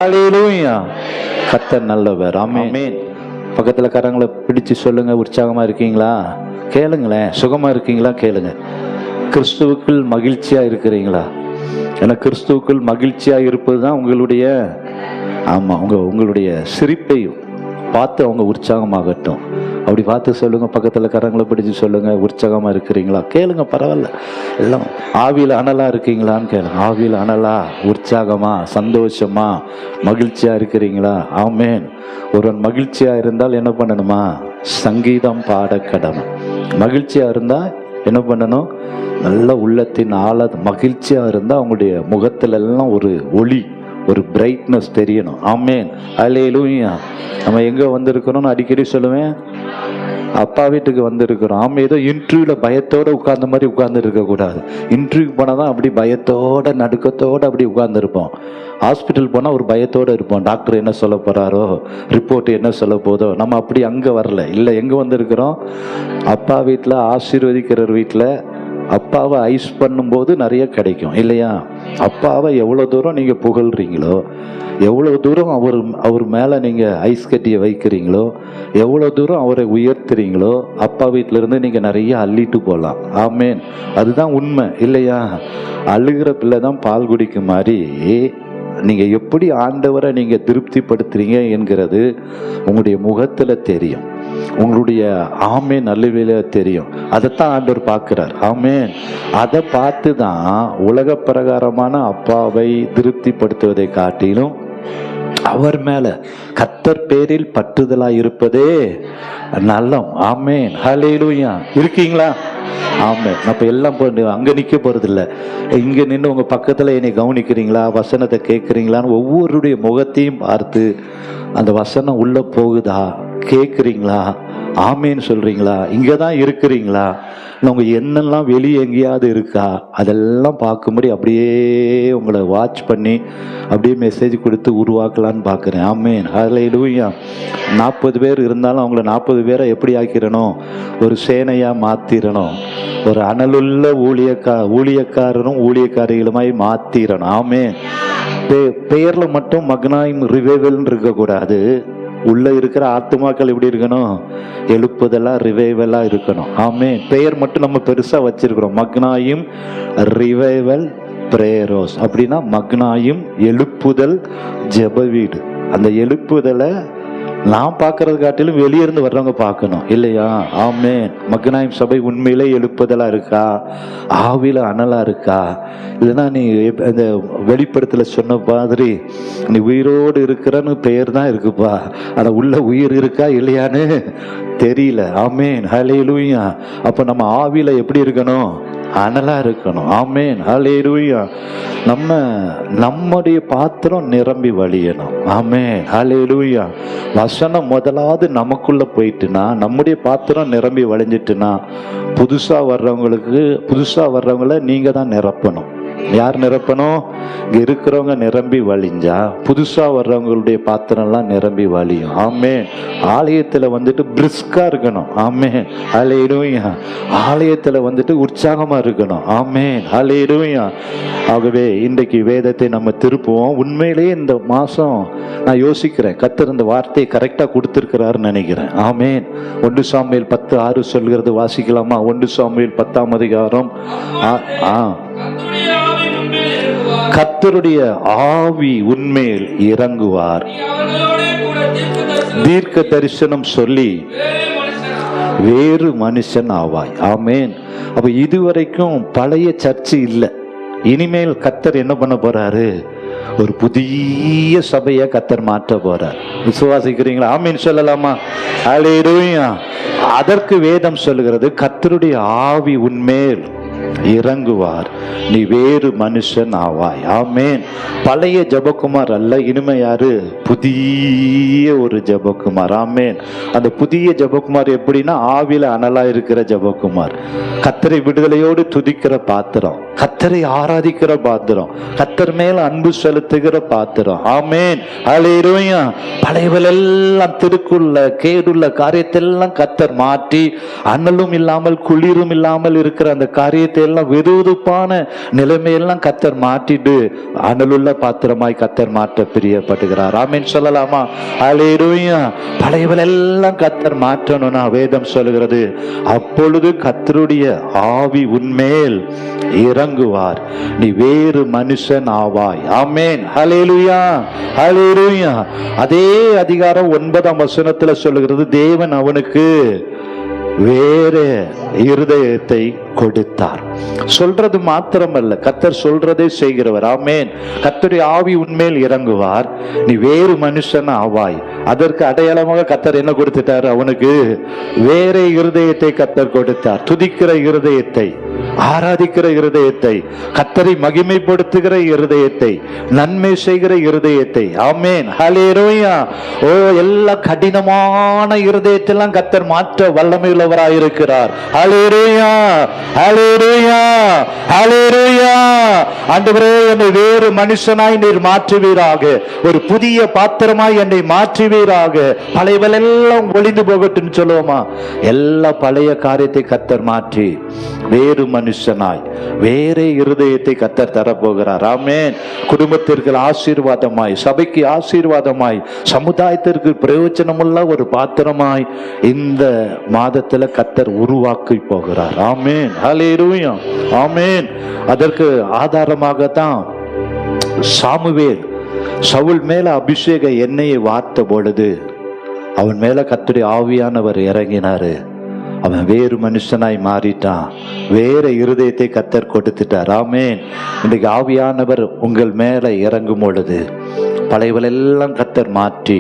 ஹல்லேலூயா. கர்த்தர் நல்லவர். ஆமென். பக்கத்துல கரங்களை பிடிச்சு சொல்லுங்க, உற்சாகமா இருக்கீங்களா கேளுங்களேன், சுகமா இருக்கீங்களா கேளுங்க. கிறிஸ்துவுக்குள் மகிழ்ச்சியா இருக்கிறீங்களா? ஏன்னா கிறிஸ்துவுக்குள் மகிழ்ச்சியா இருப்பதுதான் உங்களுடைய உங்களுடைய சிரிப்பை பார்த்து அவங்க உற்சாகமாகட்டும். அப்படி பார்த்து சொல்லுங்க, பக்கத்துல கரங்களை பிடிச்சு சொல்லுங்க, உற்சாகமா இருக்கிறீங்களா கேளுங்க. பரவாயில்ல, எல்லாம் ஆவியில அனலா இருக்கீங்களான்னு கேளுங்க. ஆவியில அனலா, உற்சாகமா, சந்தோஷமா, மகிழ்ச்சியா இருக்கிறீங்களா? ஆமென். ஒருவன் மகிழ்ச்சியா இருந்தால் என்ன பண்ணணுமா? சங்கீதம் பாட கடமை. மகிழ்ச்சியா இருந்தா என்ன பண்ணணும்? நல்ல உள்ளத்தின் ஆழ மகிழ்ச்சியா இருந்தா அவங்களுடைய முகத்துல எல்லாம் ஒரு ஒளி, ஒரு பிரைட்னஸ் தெரியணும். ஆமென். ஹல்லேலூயா. நம்ம எங்க வந்திருக்கிறோம்னு அடிக்கடி சொல்லுவேன், அப்பா வீட்டுக்கு வந்திருக்கிறோம். ஆமாம், ஏதோ இன்டர்வியூல பயத்தோட உட்கார்ந்த மாதிரி உட்கார்ந்து இருக்க கூடாது. இன்டர்வியூ போனாதான் அப்படி பயத்தோட நடுக்கத்தோட அப்படி உட்கார்ந்துருப்போம். ஹாஸ்பிட்டல் போனால் ஒரு பயத்தோடு இருப்போம். டாக்டர் என்ன சொல்ல போறாரோ, ரிப்போர்ட் என்ன சொல்ல போதோ. நம்ம அப்படி அங்கே வரல. இல்லை, எங்கே வந்திருக்கிறோம்? அப்பா வீட்டில், ஆசீர்வதிக்கிற வீட்டில். அப்பாவை ஐஸ் பண்ணும்போது நிறைய கிடைக்கும் இல்லையா? அப்பாவை எவ்வளோ தூரம் நீங்கள் புகழ்றீங்களோ, எவ்வளோ தூரம் அவர் மேலே நீங்கள் ஐஸ் கட்டியை வைக்கிறீங்களோ, எவ்வளோ தூரம் அவரை உயர்த்துறீங்களோ, அப்பா வீட்டிலேருந்து நீங்கள் நிறைய அள்ளிட்டு போகலாம். ஆமேன். அதுதான் உண்மை இல்லையா? அழுகிற பிள்ளை தான் பால் குடிக்கும் மாதிரி நீங்கள் எப்படி ஆண்டவரை நீங்கள் திருப்திப்படுத்துறீங்க என்கிறது உங்களுடைய முகத்தில் தெரியும், உங்களுடைய ஆமேன் நல்லவேல தெரியும். அதைத்தான் ஆண்டவர் பார்க்கிறார். ஆமேன். அதை பார்த்து தான் உலக பிரகாரமான அப்பாவை திருப்திப்படுத்துவதை காட்டிலும் அவர் மேல கர்த்தர் பேரில் பற்றுதலா இருப்பதே நல்லம். ஆமேன். ஹல்லேலூயா. இருக்கீங்களா? ஆமாம். அப்போ எல்லாம் அங்கே நிற்க போகிறது இல்லை. இங்கே நின்று உங்கள் பக்கத்தில் என்னை கவனிக்கிறீங்களா, வசனத்தை கேட்குறீங்களான்னு ஒவ்வொருடைய முகத்தையும் பார்த்து அந்த வசனம் உள்ளே போகுதா கேட்குறீங்களா, ஆமேன்னு சொல்கிறீங்களா, இங்கே தான் இருக்கிறீங்களா, இல்லை உங்கள் எண்ணெல்லாம் வெளியே எங்கேயாவது இருக்கா, அதெல்லாம் பார்க்கும்படி அப்படியே உங்களை வாட்ச் பண்ணி அப்படியே மெசேஜ் கொடுத்து உருவாக்கலான்னு பார்க்குறேன். ஆமேன். ஹல்லேலூயா. 40 பேர் இருந்தாலும் அவங்கள 40 பேரை எப்படி ஆக்கிடணும்? ஒரு சேனையாக மாற்றிடணும். ஒரு அனலுள்ள ஊழியக்காரரும் ஊழியக்காரிகளுமாய் மாற்றிடணும். ஆமேன். பெயரில் மட்டும் மக்னாயிம் ரிவைவல்னு இருக்கக்கூடாது. உள்ள இருக்கிற ஆத்துமாக்கள் எப்படி இருக்கணும்? எழுப்புதலா, ரிவைவலா இருக்கணும். ஆமே. பெயர் மட்டும் நம்ம பெருசா வச்சிருக்கிறோம், மக்னாயும் ரிவைவல் பிரேயரோஸ். அப்படின்னா மக்னாயும் எழுப்புதல் ஜெப வீடு. அந்த எழுப்புதலை நான் பார்க்கறது காட்டிலும் வெளியிருந்து வர்றவங்க பார்க்கணும் இல்லையா? ஆமேன். மக்னாயும் சபை உண்மையிலே எழுப்புதலா இருக்கா? ஆவில அனலா இருக்கா? இல்லைன்னா நீ அந்த வெளிப்படத்துல சொன்ன மாதிரி நீ உயிரோடு இருக்கிறன்னு பெயர் தான் இருக்குப்பா, ஆனா உள்ள உயிர் இருக்கா இல்லையான்னு தெரியல. ஆமேன். ஹல்லேலூயா. அப்ப நம்ம ஆவில எப்படி இருக்கணும்? அனலா இருக்கணும். ஆமேன். ஹல்லேலூயா. நம்முடைய பாத்திரம் நிரம்பி வழியணும். ஆமேன். ஹல்லேலூயா. வசனம் முதலாவது நமக்குள்ள போயிட்டுனா, நம்முடைய பாத்திரம் நிரம்பி வழிஞ்சிட்டுனா, புதுசா வர்றவங்கள நீங்க தான் நிரப்பணும். யார் நிரப்பணும்? இங்க இருக்கிறவங்க நிரம்பி வழிஞ்சா புதுசா வர்றவங்களுடைய பாத்திரம்லாம் நிரம்பி வழியும். ஆமேன். ஆலயத்துல வந்துட்டு பிரிஸ்கா இருக்கணும். ஆமேன். ஹல்லேலூயா. ஆலயத்துல வந்துட்டு உற்சாகமா இருக்கணும். ஆமேன். ஹல்லேலூயா. ஆகவே இன்றைக்கு வேதத்தை நம்ம திருப்புவோம். உண்மையிலேயே இந்த மாசம் நான் யோசிக்கிறேன், கர்த்தர் இந்த வார்த்தையை கரெக்டா கொடுத்திருக்கிறாருன்னு நினைக்கிறேன். ஆமேன். 1 சாமுவேல் 10:6 சொல்கிறது, வாசிக்கலாமா? 1 சாமுவேல் 10ஆம் அதிகாரம். கர்த்தருடைய ஆவி உன்மேல் இறங்குவார், தீர்க்க தரிசனம் சொல்லி வேறு மனுஷன் ஆவாய். ஆமேன். அப்ப இதுவரைக்கும் பழைய சர்ச்சு இல்லை. இனிமேல் கர்த்தர் என்ன பண்ண போறாரு? ஒரு புதிய சபையை கர்த்தர் மாற்ற போறார். விசுவாசிக்கிறீங்களா? ஆமீன் சொல்லலாமா? ஹல்லேலூயா. அதற்கு வேதம் சொல்லுகிறது, கர்த்தருடைய ஆவி உன்மேல் இறங்குவார், நீ வேறு மனுஷன் ஆவாய். ஆமேன். பழைய ஜெபக்குமார் அல்ல, இனிமே யாரு? புதிய ஒரு ஜெபக்குமார். ஆமேன். அந்த புதிய ஜெபக்குமார் எப்படின்னா, ஆவில அனலா இருக்கிற ஜெபக்குமார், கர்த்தரை விடுதலையோடு துதிக்கிற பாத்திரம், கர்த்தரை ஆராதிக்கிற பாத்திரம், கர்த்தர் மேல் அன்பு செலுத்துகிற பாத்திரம். ஆமேன். ஹல்லேலூயா. பழையவெல்லாம் திருக்குள்ள கேடுள்ள காரியத்தெல்லாம் கர்த்தர் மாற்றி, அனலும் இல்லாமல் குளிரும் இல்லாமல் இருக்கிற அந்த காரியத்தை காரியத்தை எல்லாம் வெதுவெதுப்பான நிலைமையெல்லாம் கத்தர் மாற்றிட்டு அனலுள்ள பாத்திரமாய் கத்தர் மாற்ற பிரியப்படுகிறார். ஆமென் சொல்லலாமா? ஹல்லேலூயா. பழையவளெல்லாம் கத்தர் மாற்றணும்னா வேதம் சொல்லுகிறது, அப்பொழுது கத்தருடைய ஆவி உன்மேல் இறங்குவார், நீ வேறு மனுஷன் ஆவாய். ஆமென். ஹல்லேலூயா, ஹல்லேலூயா. அதே அதிகாரம் 9ஆம் வசனத்துல சொல்லுகிறது, தேவன் அவனுக்கு வேறு இருதயத்தை கொடுத்தார். சொல்றது மாத்திரமல்ல, கர்த்தர் சொல்றதே செய்கிறவர். ஆமென். கர்த்தருடைய ஆவி உன்மேல் இறங்குவார், நீ வேறு மனுஷன் ஆவாய். அதற்கு அடையாளமாக கர்த்தர் என்ன கொடுத்துட்டார்? அவனுக்கு வேற இருதயத்தை கர்த்தர் கொடுத்தார். துதிக்கிற இருதயத்தை, ஆராதிக்கிற இருதயத்தை, கர்த்தரை மகிமைப்படுத்துகிற இருதயத்தை, நன்மை செய்கிற இருதயத்தை. ஆமென். ஹல்லேலூயா. ஓ, எல்லா கடினமான இருதயத்தெல்லாம் கர்த்தர் மாற்ற வல்லமை உள்ளவராயிருக்கிறார். ஹல்லேலூயா, ஹல்லேலூயா, ஹல்லேலூயா. ஆண்டவரே, என்னை வேறு மனுஷனாய் நீர் மாற்றுவீராக, ஒரு புதிய பாத்திரமாய் என்னை மாற்றுவீராக. பழையவெல்லாம் ஒளிந்து போகட்டும் சொல்லுவோமா? எல்லா பழைய காரியத்தை கர்த்தர் மாற்றி வேறு மனுஷனாய் வேற இருதயத்தை கர்த்தர் தரப்போகிறார். ஆமென். குடும்பத்திற்கு ஆசீர்வாதமாய், சபைக்கு ஆசீர்வாதமாய், சமுதாயத்திற்கு பிரயோஜனமுள்ள ஒரு பாத்திரமாய் இந்த மாதத்துல கர்த்தர் உருவாக்கி போகிறார். ஆமென். ஹல்லேலூயா, ஆமென். அதற்கு ஆதாரமாகத்தான் சாமுவேல் சவுல் மேல அபிஷேக எண்ணெயை வார்த்த பொழுது அவன் மேல கர்த்தருடைய ஆவியானவர் இறங்கினாரு. அவன் வேறு மனுஷனாய் மாறிட்டான். வேற இருதயத்தை கர்த்தர் கொடுத்துட்டார். ஆமென். இன்றைக்கு ஆவியானவர் உங்கள் மேல இறங்கும் பொழுது பழையவளெல்லாம் கர்த்தர் மாற்றி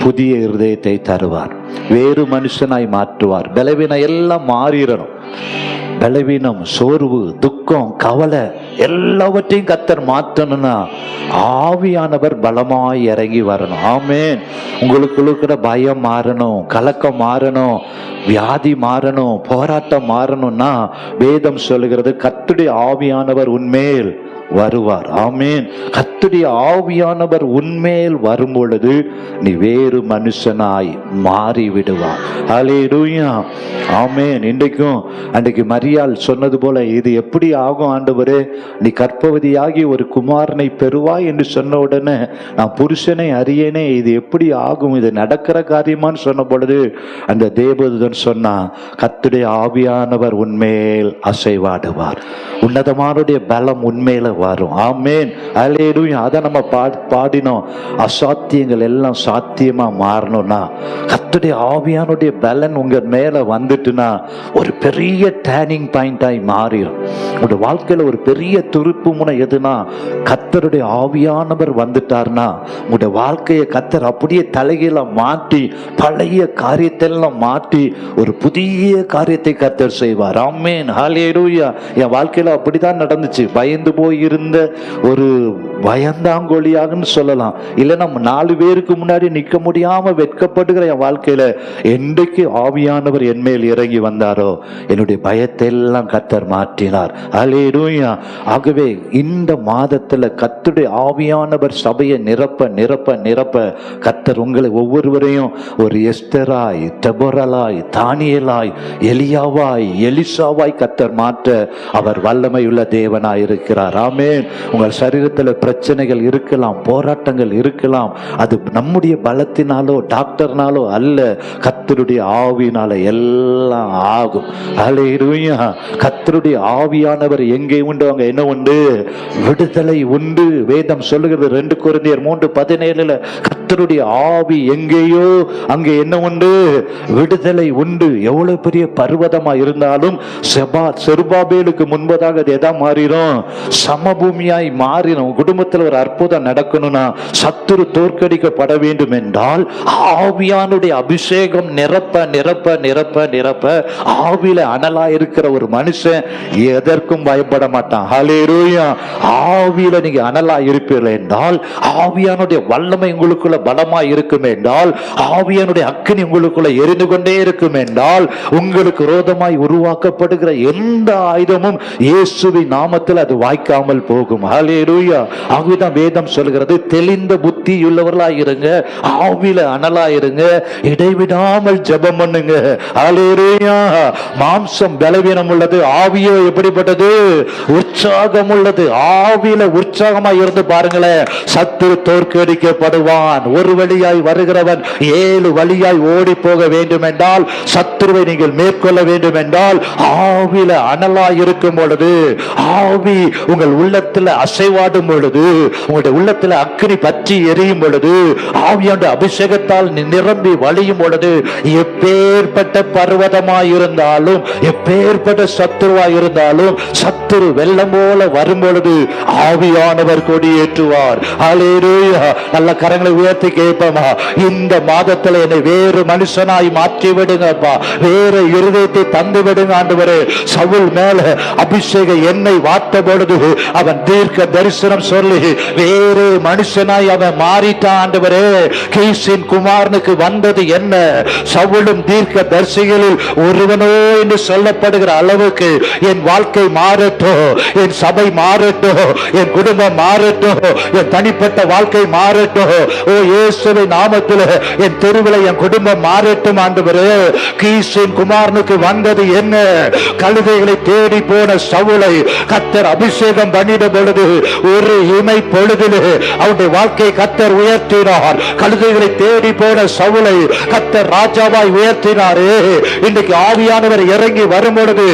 புதிய இருதயத்தை தருவார், வேறு மனுஷனாய் மாற்றுவார். பலவீனம் எல்லாம் மாறிடணும். பலவீனம், சோர்வு, துக்கம், கவலை எல்லாவற்றையும் கர்த்தர் மாற்றணும்னா ஆவியானவர் பலமாய் இறங்கி வரணும். ஆமென். உங்களுக்குள்ள பயம் மாறணும், கலக்கம் மாறணும், வியாதி மாறணும், போராட்டம் மாறணும்னா வேதம் சொல்லுகிறது, கர்த்தருடைய ஆவியானவர் உன்மேல் வருவார். ஆமென். கர்த்தருடைய ஆவியானவர் உன்மேல் வரும் பொழுது நீ வேறு மனுஷனாய் மாறி விடுவார். ஹல்லேலூயா, ஆமென். இன்றைக்கும் அன்றைக்கு மரியாள் சொன்னது போல, இது எப்படி ஆகும் ஆண்டவரே, நீ கர்ப்பவதியாகி ஒரு குமாரனை பெறுவாய் என்று சொன்ன உடனே நான் புருஷனை அறியேனே, இது எப்படி ஆகும், இது நடக்கிற காரியமான்னு சொன்ன பொழுது அந்த தேவதூதன் சொன்னா, கர்த்தருடைய ஆவியானவர் உன்மேல் அசைவாடுவார், உன்னதமானுடைய பலம் உண்மையில வரும். ஆமென். ஹல்லேலூயா. அதை நம்ம பாடினோம். அசாத்தியங்கள் எல்லாம் சாத்தியமா மாறணும்னா கர்த்தருடைய ஆவியானுடைய பலன் உங்க மேல வந்துட்டுனா ஒரு பெரிய டர்னிங் பாயிண்டாய் மாறிடும். உங்க வாழ்க்கையில ஒரு பெரிய திருப்பு முனை எதுனா கர்த்தருடைய ஆவியானவர் வந்துட்டார்னா உங்க வாழ்க்கையை கர்த்தர் அப்படியே தலைகீழ மாற்றி பழைய காரியத்தெல்லாம் மாற்றி ஒரு புதிய காரியத்தை கர்த்தர் செய்வார். ஆமென். ஹல்லேலூயா. என் வாழ்க்கையில அப்படிதான் நடந்துச்சு. பயந்து போய் இருந்த ஒரு பயந்தாங்கோழியாகன்னு சொல்லலாம், இல்ல நம்ம 4 பேருக்கு முன்னாடி நிக்க முடியாம வெட்கப்படுகிற என் வாழ்க்கையில என்றைக்கு ஆவியானவர் என் மேல் இறங்கி வந்தாரோ என்னுடைய பயத்தை எல்லாம் கர்த்தர் மாற்றினார். ஹல்லேலூயா. ஆகவே இந்த மாதத்துல கர்த்தருடைய ஆவியானவர் சபையை நிரப்ப நிரப்ப நிரப்ப கர்த்தர் உங்களை ஒவ்வொருவரையும் ஒரு எஸ்தராய், டெபொரலாய், தானியேலாய், எலியாவாய், எலிசாவாய் கர்த்தர் மாற்ற அவர் வல்லமை உள்ள தேவனாய் இருக்கிறார். ஆமென். உங்கள் சரீரத்தில் பிரச்சனைகள் இருக்கலாம், போராட்டங்கள் இருக்கலாம், அது நம்முடைய பலத்தினாலோ டாக்டர்னாலோ அல்ல, கர்த்தருடைய ஆவியினால எல்லாம் ஆகும். ஹல்லேலூயா. கர்த்தருடைய ஆவியானவர் எங்கே உண்டு அங்க என்ன உண்டு? விடுதலை உண்டு. வேதம் சொல்லுகிறது 2 கொரிந்தியர் 3:17 கர்த்தருடைய ஆவி எங்கேயோ அங்கே என்ன உண்டு? விடுதலை உண்டு. எவ்வளவு பெரிய பர்வதமா இருந்தாலும் செருபாபேலுக்கு முன்பதாக அது எதா மாறிடும்? சமபூமியாய் மாறிடும். குடும்பத்தில் ஒரு அற்புதம் நடக்கணும்னா, சத்துரு தோற்கடிக்கப்பட வேண்டும் என்றால் ஆவியானுடைய அபிஷேகம் நிரப்ப நிரப்ப நிரப்ப நிரப்ப ஆவியில அனலா இருக்கிற ஒரு மனுஷன் எதற்கும் பயப்பட மாட்டான். ஹல்லேலூயா. ஆவியில நீங்க அனலா இருப்பீர்கள் என்றால், ஆவியானுடைய வல்லமை உங்களுக்குள்ள பலமாய் இருக்கும் என்றால், ஆவியானுடைய அக்கினி உங்களுக்குள்ள எரிந்து கொண்டே இருக்கும் என்றால், உங்களுக்கு விரோதமாய் உருவாக்கப்படுகிற எந்த ஆயுதமும் இயேசுவின் நாமத்தில் அது வாய்க்காமல் போகும். ஹல்லேலூயா. ஆகவேதான் வேதம் சொல்கிறது, தெளிந்த புத்தி உள்ளவர்களாய் இருங்க, ஆவியில அனலாயிருங்க, இடைவிடாமல் ஜெபம் பண்ணுங்க. ஹல்லேலூயா. மாம்சம் பலவீனம் உள்ளது, ஆவியோ எப்படிப்பட்டது? உற்சாகம் உள்ளது. ஆவியில உற்சாகமா இருந்து பாருங்களேன், சத்துரு தோற்கடிக்கப்படுவான். ஒரு வழியாய் வருகிறவன் 7 வழியாய் ஓடி போக வேண்டும் என்றால், சத்துருவை நீங்கள் மேற்கொள்ள வேண்டும் என்றால், ஆவியில அனலாய் இருக்கும் பொழுது, ஆவி உங்கள் உள்ளத்துல அசைவாடும் பொழுது, உங்களுடைய உள்ளத்துல அக்கினி பற்றி எரியும் பொழுது, ஆவியாண்ட அபிஷேகத்தால் நிரம்பி வழியும் பொழுது, எப்பேற்பட்ட பர்வதமாய் இருந்தாலும், எப்பேற்பட்ட சத்துருவாய் இருந்தாலும், சத்துரு வெள்ளம் போல வரும் பொழுது ஆவியானவர் கொடியேற்றுவார். ஹல்லேலூயா. நல்ல கரங்களை உயர்த்தி கேட்போமா? இந்த மாதத்துல என்னை வேறு மனுஷனாய் மாற்றி விடுங்கப்பா, வேற இருதயத்தை தந்து விடுங்க ஆண்டவரே. சவுல் மேல அபிஷேக எண்ணெய் வாட்ட பொழுது அவன் தீர்க்க தரிசனம் சொல்லி வேறு மனுஷனாய் அவன் மாறிட்டான் ஆண்டவரே. கீசின் குமாரனுக்கு வந்தது என்ன? சவுலும் தீர்க்க தரிசிகளில் ஒருவனோ என்று சொல்லப்படுகிற அளவுக்கு என் வாழ்க்கை மாறட்டும், என் சபை மாறட்டும், என் குடும்பம் மாறட்டும், என் தனிப்பட்ட வாழ்க்கை மாறட்டும். ஓ இயேசுவின் நாமத்தில் என் தெருவில் என் குடும்பம் மாறட்டும் ஆண்டவரே. கீசின் குமாரனுக்கு வந்தது என்ன? கழுதைகளை தேடி போன சவுலை கர்த்தர் அபிஷேகம் பண்ணிட பொழுது ஒரு இமை பொழுதிலே அவனுடைய வாழ்க்கை கர்த்தர் உயர்த்தினார். கழுதைகளை தேடி போன சவுலை கர்த்தர் ராஜாவாய் உயர்த்தினாரே. இன்றைக்கு ஆவியானவர் இறங்கி வரும் பொழுது,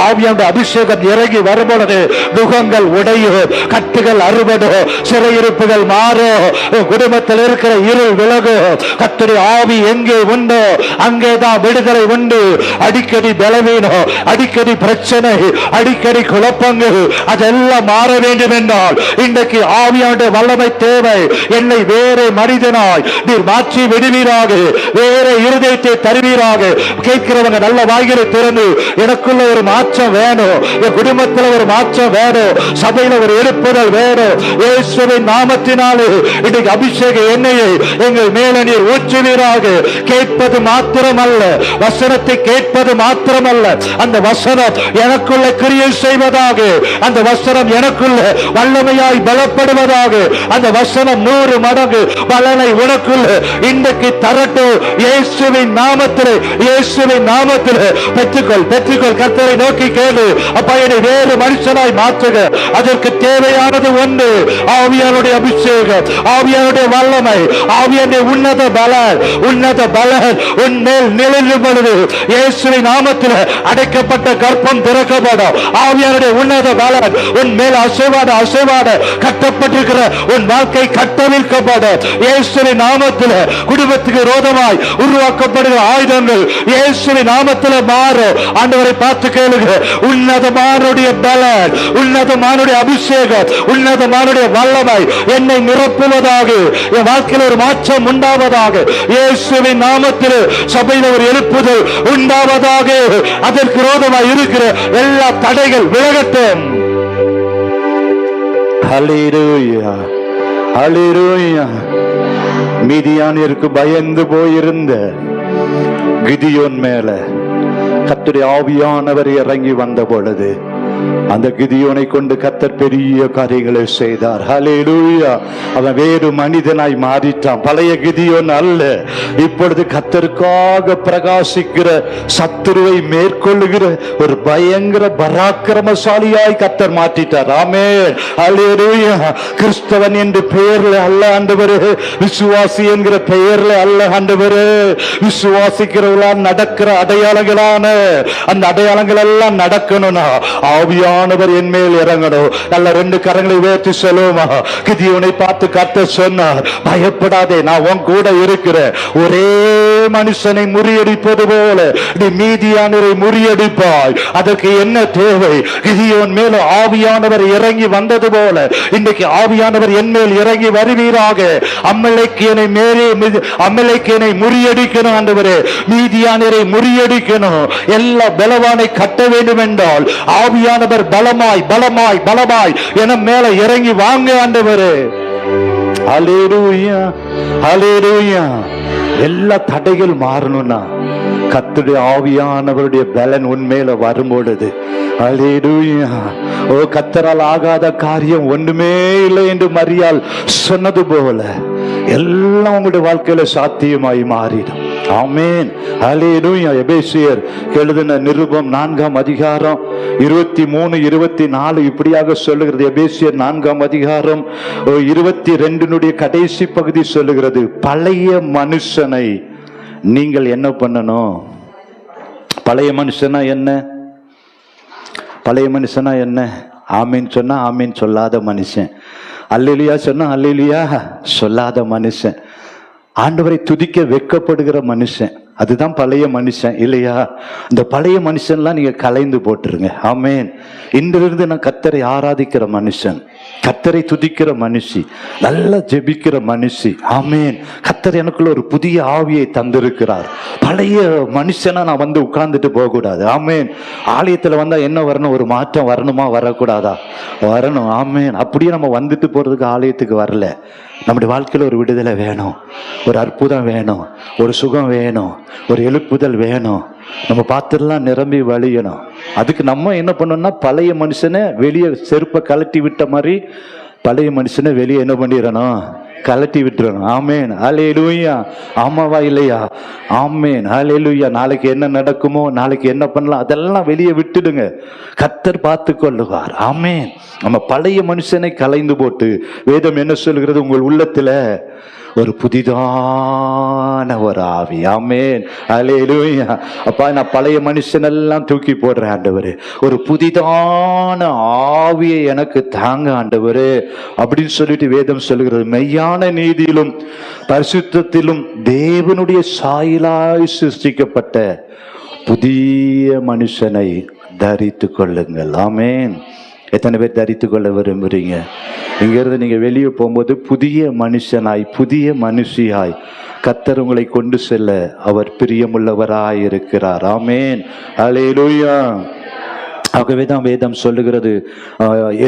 ஆவியானவர் அபிஷேகம் இறங்கி வரும் பொழுது, நுகங்கள் உடையும், கட்டுகள் அறுபடும், சிறையிருப்புகள் மாறும், குடும்பத்தில் இருக்கிற இருள் விலகும். கர்த்தருடைய ஆவி எங்கே உண்டோ அங்கேதான் விடுதலை உண்டு. அடிக்கடி பலவீனம், அடிக்கடி பிரச்சனை, அடிக்கடி குழப்பங்கள், அதெல்லாம் மாற வேண்டும் என்றால் இன்றைக்கு ஆவியானுடைய வல்லமை தேவை. என்னை வேற மனிதனாய் நீர் மாற்றி விடுவீராக, வேற இருதயத்தை தருவீராக. கேட்கிறவங்க நல்ல வாய்களை திறந்து, எனக்குள்ள ஒரு மாற்றம் வேணும், என் குடும்பத்தில் ஒரு மாற்றம் வேணும், சபையில ஒரு எழுப்புதல் வேணும். இயேசுவின் நாமத்தினாலே இன்றைக்கு அபிஷேக எண்ணெயை எங்கள் மேல நீர் ஊற்றுவீராக. கேட்பது மாத்திரமல்ல, வசனத்தை கேட்பது மாத்திரமல்ல, அந்த வசனம் எனக்குள்ள கிரியை செய்வதாக, அந்த வசனம் எனக்குள்ள வல்லமையாய் பலப்படுவதாக, அந்த வசனம் 100 மடங்கு பலனை உனக்குள்ள இன்றைக்கு தரட்டும். இயேசுவின் நாமத்திலே, இயேசுவின் நாமத்திலே பெற்றுக்கொள், பெற்றுக்கொள். கர்த்தரை நோக்கி கேளு, அப்பா என்னை வேறு மனுஷனாய் மாற்றுக. அதற்கு தேவையானது ஒன்று, ஆவியானுடைய அபிஷேகம், ஆவியானுடைய வல்லமை, ஆவியானுடைய உன்னத பலன், உன்னத பலன் உன்மேல் நிழலும் பொழுது இயேசுவின் நாமத்தில் அடைக்கப்பட்ட கர்ப்பம் திறக்கப்படும். ஆவியானுடைய உன்னத பலன் உன் மேல் அசைவாட அசைவாட கட்டப்பட்டிருக்கிற உன் வாழ்க்கை கட்டவிழ்க்கப்படும். இயேசுவின் நாமத்தில் குடும்பத்துக்கு விரோதமாய் உருவாக்கப்படுகிற ஆயுதங்கள் இயேசுவின் நாமத்தில் மாறும். ஆண்டவரை பார்த்து கேளுங்க, உன்னதமானுடைய பலன், உன்னதமானுடைய அபிஷேகம், உன்னதமானுடைய வல்லமை என்னை நிரப்புவதாக, என் வாழ்க்கையில் ஒரு மாற்றம் உண்டாவதாக. இயேசுவின் நாமத்தில் சபையில் ஒரு எழுப்புதல் உண்டாவதாக. அதற்கு விரோதமாய் இருக்கிற எல்லா தடைகள் விலகட்டும். ஹல்லேலூயா, ஹல்லேலூயா. மீதியானிற்கு பயந்து போயிருந்த கிதியோன் மேல கர்த்தருடைய ஆவியானவர் இறங்கி வந்த பொழுது அந்த கிதியோனை கொண்டு கர்த்தர் பெரிய காரியங்களை செய்தார். ஹல்லேலூயா. அவன் வேறு மனிதனாய் மாறிட்டான். பழைய கிதியோன் அல்ல, இப்பொழுது கர்த்தருக்காக பிரகாசிக்கிற, சத்துருவை மேற்கொள்ளுகிற ஒரு பயங்கர பராக்கிரமசாலியாய் கர்த்தர் மாற்றிட்டார். ஆமென். ஹல்லேலூயா. கிறிஸ்தவன் என்று பெயர்ல அல்ல ஆண்டவரே, விசுவாசி என்கிற பெயர்ல அல்ல ஆண்டவரே, விசுவாசிக்கிறவர்களால் நடக்கிற அடையாளங்களான அந்த அடையாளங்கள் எல்லாம் நடக்கணும்னா ஆவியானவர் என் மேல் இறங்கணும். நல்ல 2 கரங்களை உயர்த்தி சொல்லுமா? கிதியோனை பார்த்து கர்த்தர் சொன்னார், பயப்படாதே, நான் உன் கூட இருக்கிறேன். ஒரே மனுஷனை முறியடிப்பது போல நீ மீதியானவரை முறியடிப்பாய். அதற்கு என்ன தேவை? கிதியோன் மேல ஆவியானவர் இறங்கி வந்தது போல இன்றைக்கு ஆவியானவர் என் மேல் இறங்கி வருவீராக. அமலேக்கியனை முறியடிக்கணும் ஆண்டவரே, மீதியானவரை முறியடிக்கணும். எல்லா பலவானை கட்ட வேண்டும் என்றால் ஆவியானவர் பலமாய் பலமாய் பலமாய் என மேல இறங்கி வாங்க ஆண்டவரே. ஹல்லேலூயா, ஹல்லேலூயா. எல்லா தடைகள் மாறணும்னா கர்த்தருடைய ஆவியானவருடைய பலன் உண்மையில வரும்பொழுது, ஹல்லேலூயா. ஓ, கர்த்தரால் ஆகாத காரியம் ஒண்ணுமே இல்லை என்று மரியாள் சொன்னது போல எல்லாம் உங்களுடைய வாழ்க்கையில சாத்தியமாய் மாறிடும். ஆமென், ஹல்லேலூயா. எபேசியர் எழுதின நிருபம் 4ஆம் அதிகாரம் 23, 24 இப்படியாக சொல்லுகிறது. எபேசியர் 4ஆம் அதிகாரம் 22 கடைசி பகுதி சொல்லுகிறது, பழைய மனுஷனை நீங்கள் என்ன பண்ணணும்? பழைய மனுஷனா என்ன? பழைய மனுஷனா என்ன? ஆமீன் சொன்னா ஆமீன் சொல்லாத மனுஷன், அல்லேலூயா சொன்னா அல்லேலூயா சொல்லாத மனுஷன், ஆண்டவரை துதிக்க வெட்கப்படுகிற மனுஷன், அதுதான் பழைய மனுஷன் இல்லையா? இந்த பழைய மனுஷன்லாம் நீங்க கலைந்து போட்டுருங்க. ஆமென். இன்றிலிருந்து நான் கர்த்தரை ஆராதிக்கிற மனுஷன், கர்த்தரை துதிக்கிற மனுஷி, நல்லா ஜெபிக்கிற மனுஷி. ஆமென். கர்த்தர் எனக்குள்ள ஒரு புதிய ஆவியை தந்திருக்கிறார். பழைய மனுஷனா நான் வந்து உட்கார்ந்துட்டு போக கூடாது. ஆமென். ஆலயத்துல வந்தா என்ன வரணும்? ஒரு மாற்றம் வரணுமா, வரக்கூடாதா? வரணும். ஆமென். அப்படியே நம்ம வந்துட்டு போறதுக்கு ஆலயத்துக்கு வரல. நம்முடைய வாழ்க்கையில ஒரு விடுதலை வேணும், ஒரு அற்புதம் வேணும், ஒரு சுகம் வேணும், ஒரு எழுப்புதல் வேணும். நம்ம பாத்திரம்லாம் நிரம்பி வழியணும். அதுக்கு நம்ம என்ன பண்ணணும்னா, பழைய மனுஷனை வெளியே செருப்பை கலட்டி விட்ட மாதிரி பழைய மனுஷனை வெளியே என்ன பண்ணிடணும்? கலட்டி விட்டுறணும். ஆமேன், ஹல்லேலூயா. ஆமாவா இல்லையா? ஆமேன், ஹல்லேலூயா. நாளைக்கு என்ன நடக்குமோ, நாளைக்கு என்ன பண்ணலாம், அதெல்லாம் வெளியே விட்டுடுங்க. கர்த்தர் பார்த்து கொள்ளுவார். ஆமேன். நம்ம பழைய மனுஷனை கலைந்து போட்டு, வேதம் என்ன சொல்கிறது? உங்கள் உள்ளத்துல ஒரு புதிதான ஒரு ஆவி. ஆமென், ஹல்லேலூயா. அப்பா, நான் பழைய மனுஷனெல்லாம் தூக்கி போடுறேன் ஆண்டவரே, ஒரு புதிதான ஆவியை எனக்கு தாங்க ஆண்டவரே அப்படின்னு சொல்லிட்டு வேதம் சொல்லுகிறது. மெய்யான நீதியிலும் பரிசுத்தத்திலும் தேவனுடைய சாயலாய் சிருஷ்டிக்கப்பட்ட புதிய மனுஷனை தரித்து கொள்ளுங்கள். ஆமென். எத்தனை பேர் தரித்து கொள்ள விரும்புறீங்க? இங்கிருந்து நீங்க வெளியே போகும்போது புதிய மனுஷனாய், புதிய மனுஷியாய் கர்த்தர் உங்களை கொண்டு செல்ல அவர் பிரியமுள்ளவராய் இருக்கிறார். ஆமென், ஹல்லேலூயா. ஆகவே தான் வேதம் சொல்லுகிறது,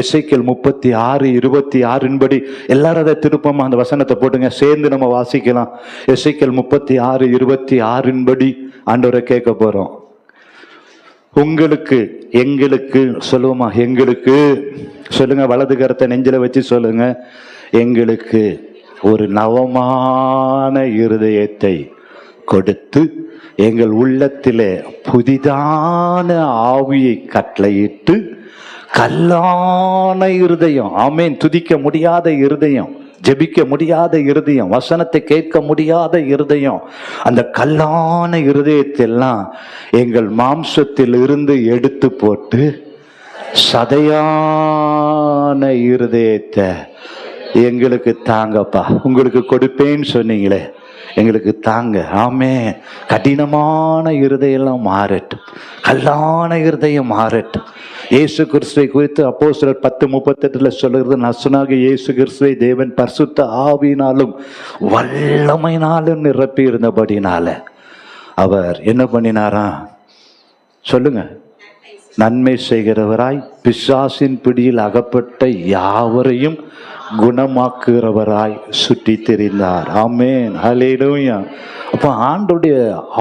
எசேக்கியேல் 36:26 எல்லாரும் அதை திருப்பமா அந்த வசனத்தை போட்டுங்க, சேர்ந்து நம்ம வாசிக்கலாம். எசேக்கியேல் 36:26 ஆண்டவரை கேட்க போறோம். உங்களுக்கு, எங்களுக்கு சொல்லுவோமா? எங்களுக்கு சொல்லுங்க, வலது கரத்தை நெஞ்சில வச்சு சொல்லுங்க. எங்களுக்கு ஒரு நவமான இருதயத்தை கொடுத்து எங்கள் உள்ளத்திலே புதிதான ஆவியை கட்டளையிட்டு கல்லான இருதயம், ஆமேன், துதிக்க முடியாத இருதயம், ஜெபிக்க முடியாத இருதயம், வசனத்தை கேட்க முடியாத இருதயம், அந்த கல்லான இருதயத்தெல்லாம் எங்கள் மாம்சத்தில் இருந்து எடுத்து போட்டு சதையான இருதயத்தை எங்களுக்கு தாங்கப்பா. உங்களுக்கு கொடுப்பேன்னு சொன்னீங்களே, எங்களுக்கு தாங்க. ஆமே, கடினமான இருதயம் மாறட்டும், கல்லான இருதயம் மாறட்டும். இயேசு கிறிஸ்துவை குறித்து அப்போஸ்தலர் 10:38 சொல்லுகிறது, நசனாகிய இயேசு கிறிஸ்துவை தேவன் பரிசுத்த ஆவியினாலும் வல்லமையினாலும் நிரப்பி இருந்தபடினால அவர் என்ன பண்ணினாரா? சொல்லுங்க. நன்மை செய்கிறவராய் பிசாசின் பிடியில் அகப்பட்ட யாவரையும் குணமாக்குகிறவராய் சுற்றி திரிந்தார். ஆமென், ஹல்லேலூயா. அப்போ ஆண்டவருடைய